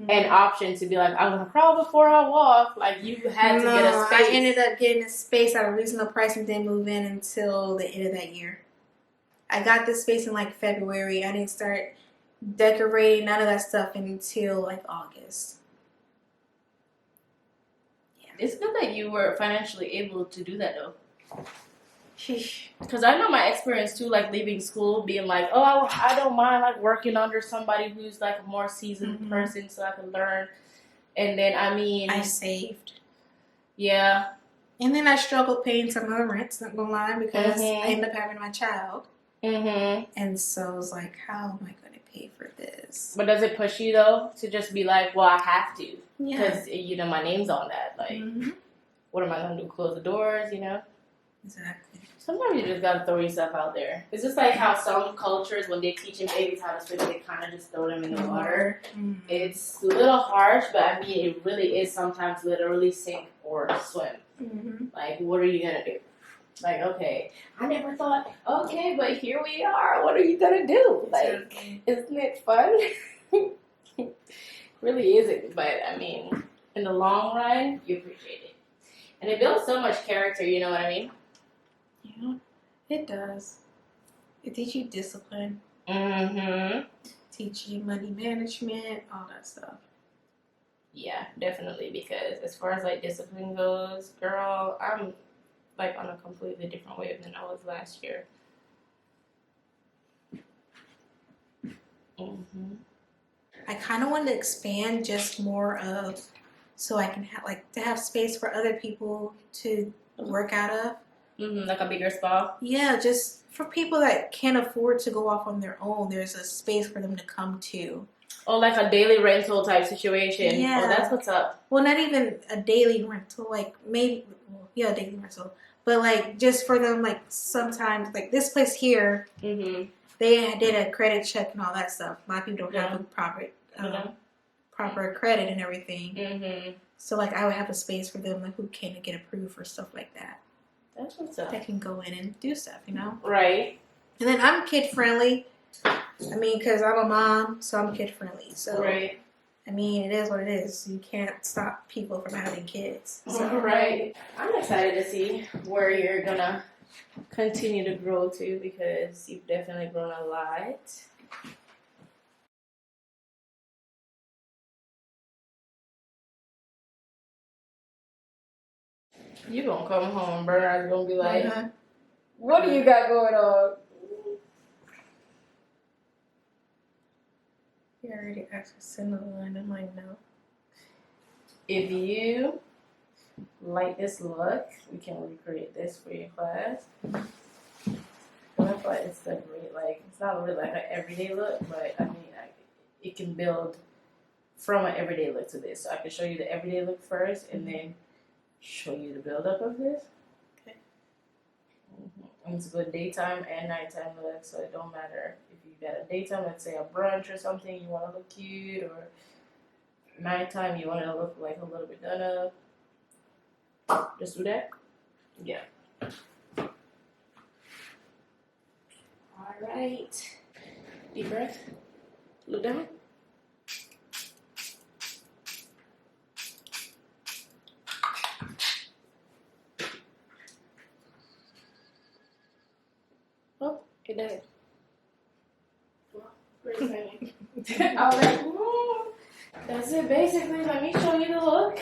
an option to be like, I'm going to crawl before I walk. Like, you had to get a space. I ended up getting a space at a reasonable price and didn't move in until the end of that year. I got this space in, like, February. I didn't start decorating, none of that stuff until, like, August. Yeah. It's good that you were financially able to do that, though. Sheesh. Because I know my experience too, like leaving school, being like, oh, I don't mind like working under somebody who's like a more seasoned person so I can learn And then, I mean... I saved. Yeah. And then I struggled paying some of the rents, not gonna lie, because Mm-hmm. I ended up having my child. Mm-hmm. And so I was like, how am I going to pay for this? But does it push you, though, to just be like, well, I have to? Yeah. Because, you know, my name's on that. Like, what am I going to do? Close the doors, you know? Exactly. Sometimes you just got to throw yourself out there. It's just like how some cultures, when they're teaching babies how to swim, they kind of just throw them in the water. Mm-hmm. It's a little harsh, but I mean, it really is sometimes literally sink or swim. Mm-hmm. Like, what are you going to do? Like, okay, I never thought, okay, but here we are. What are you going to do? Like, isn't it fun? Really isn't. But, I mean, in the long run, you appreciate it. And it builds so much character, you know what I mean? Yeah, it does. It teaches you discipline. Mm-hmm. Teach you money management, all that stuff. Yeah, definitely. Because as far as, like, discipline goes, girl, I'm... like on a completely different wave than I was last year. Mm-hmm. I kind of want to expand just more of, so I can have like to have space for other people to work out of. Mm-hmm. Like a bigger spa. Yeah, just for people that can't afford to go off on their own, there's a space for them to come to. Oh, like a daily rental type situation. Yeah. Oh, that's what's up. Well, not even a daily rental, like maybe, yeah, a daily rental. But, like, just for them, like, sometimes, like, this place here, Mm-hmm. they did a credit check and all that stuff. A lot of people don't have the proper credit and everything. Mm-hmm. So, like, I would have a space for them, like, who can get approved for stuff like that. That's what's up. That can go in and do stuff, you know? Right. And then I'm kid-friendly. I mean, because I'm a mom, so I'm kid-friendly. So, Right. I mean, it is what it is. You can't stop people from having kids. So. Right. I'm excited to see where you're gonna continue to grow to, because you've definitely grown a lot. You gonna come home, Bernard's gonna be like, what do you got going on? You already asked for send line. I'm like, no. If you like this look, we can recreate this for your class. But I thought it's a great, like, it's not really like an everyday look, but I mean, it can build from an everyday look to this. So I can show you the everyday look first, and then show you the build up of this. Okay. And it's a good daytime and nighttime look, so it don't matter if you got a daytime, let's say a brunch or something, you want to look cute, or nighttime, you want to look like a little bit done up. Just do that. Yeah. All right. Deep breath. Look down. Oh, it did. Well, pretty funny. I was like, that's it basically. Let me show you the look.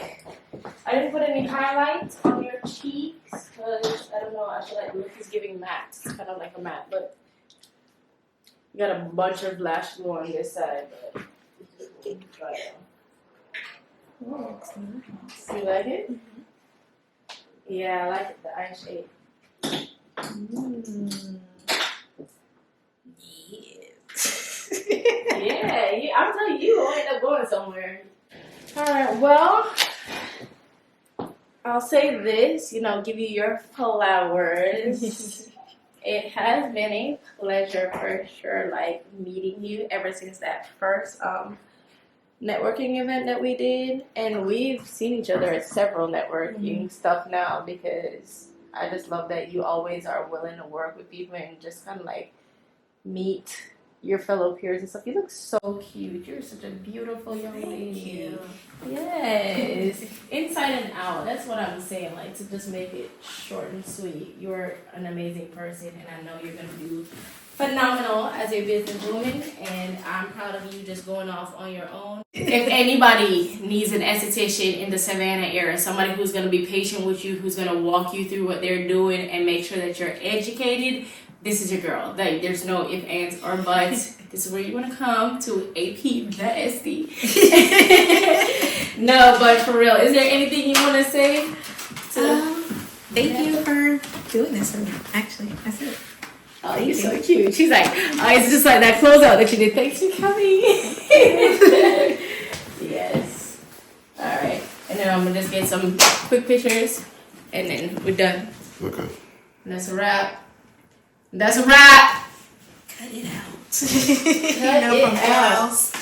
I didn't put any highlights on your cheeks because I don't know. I feel like the look is giving matte. It's kind of like a matte look. You got a bunch of lash glue on this side, but try it on. Oh, it's nice. You like it? Mm-hmm. Yeah, I like it, the eye shape. Yes. Yeah, I'm telling you, I'll end up going somewhere. Alright, well, I'll say this, give you your flowers. It has been a pleasure for sure, like, meeting you ever since that first networking event that we did. And we've seen each other at several networking stuff now, because I just love that you always are willing to work with people and just kind of like meet your fellow peers and stuff. You look so cute. You're such a beautiful young lady. Thank you. Yes. Inside and out. That's what I'm saying. Like, to just make it short and sweet. You're an amazing person, and I know you're going to do phenomenal as a businesswoman, and I'm proud of you just going off on your own. If anybody needs an esthetician in the Savannah area, somebody who's going to be patient with you, who's going to walk you through what they're doing and make sure that you're educated, this is your girl. Like, there's no ifs, ands, or buts. This is where you want to come to AP the SD. No, but for real, is there anything you want to say? Thank you for doing this for me. Actually, that's it. Oh, you're so cute. She's like, oh, it's just like that closeout that you did. Thanks for coming. Yes. All right. And then I'm going to just get some quick pictures. And then we're done. Okay. And that's a wrap. That's a wrap. Cut it out. Cut it out.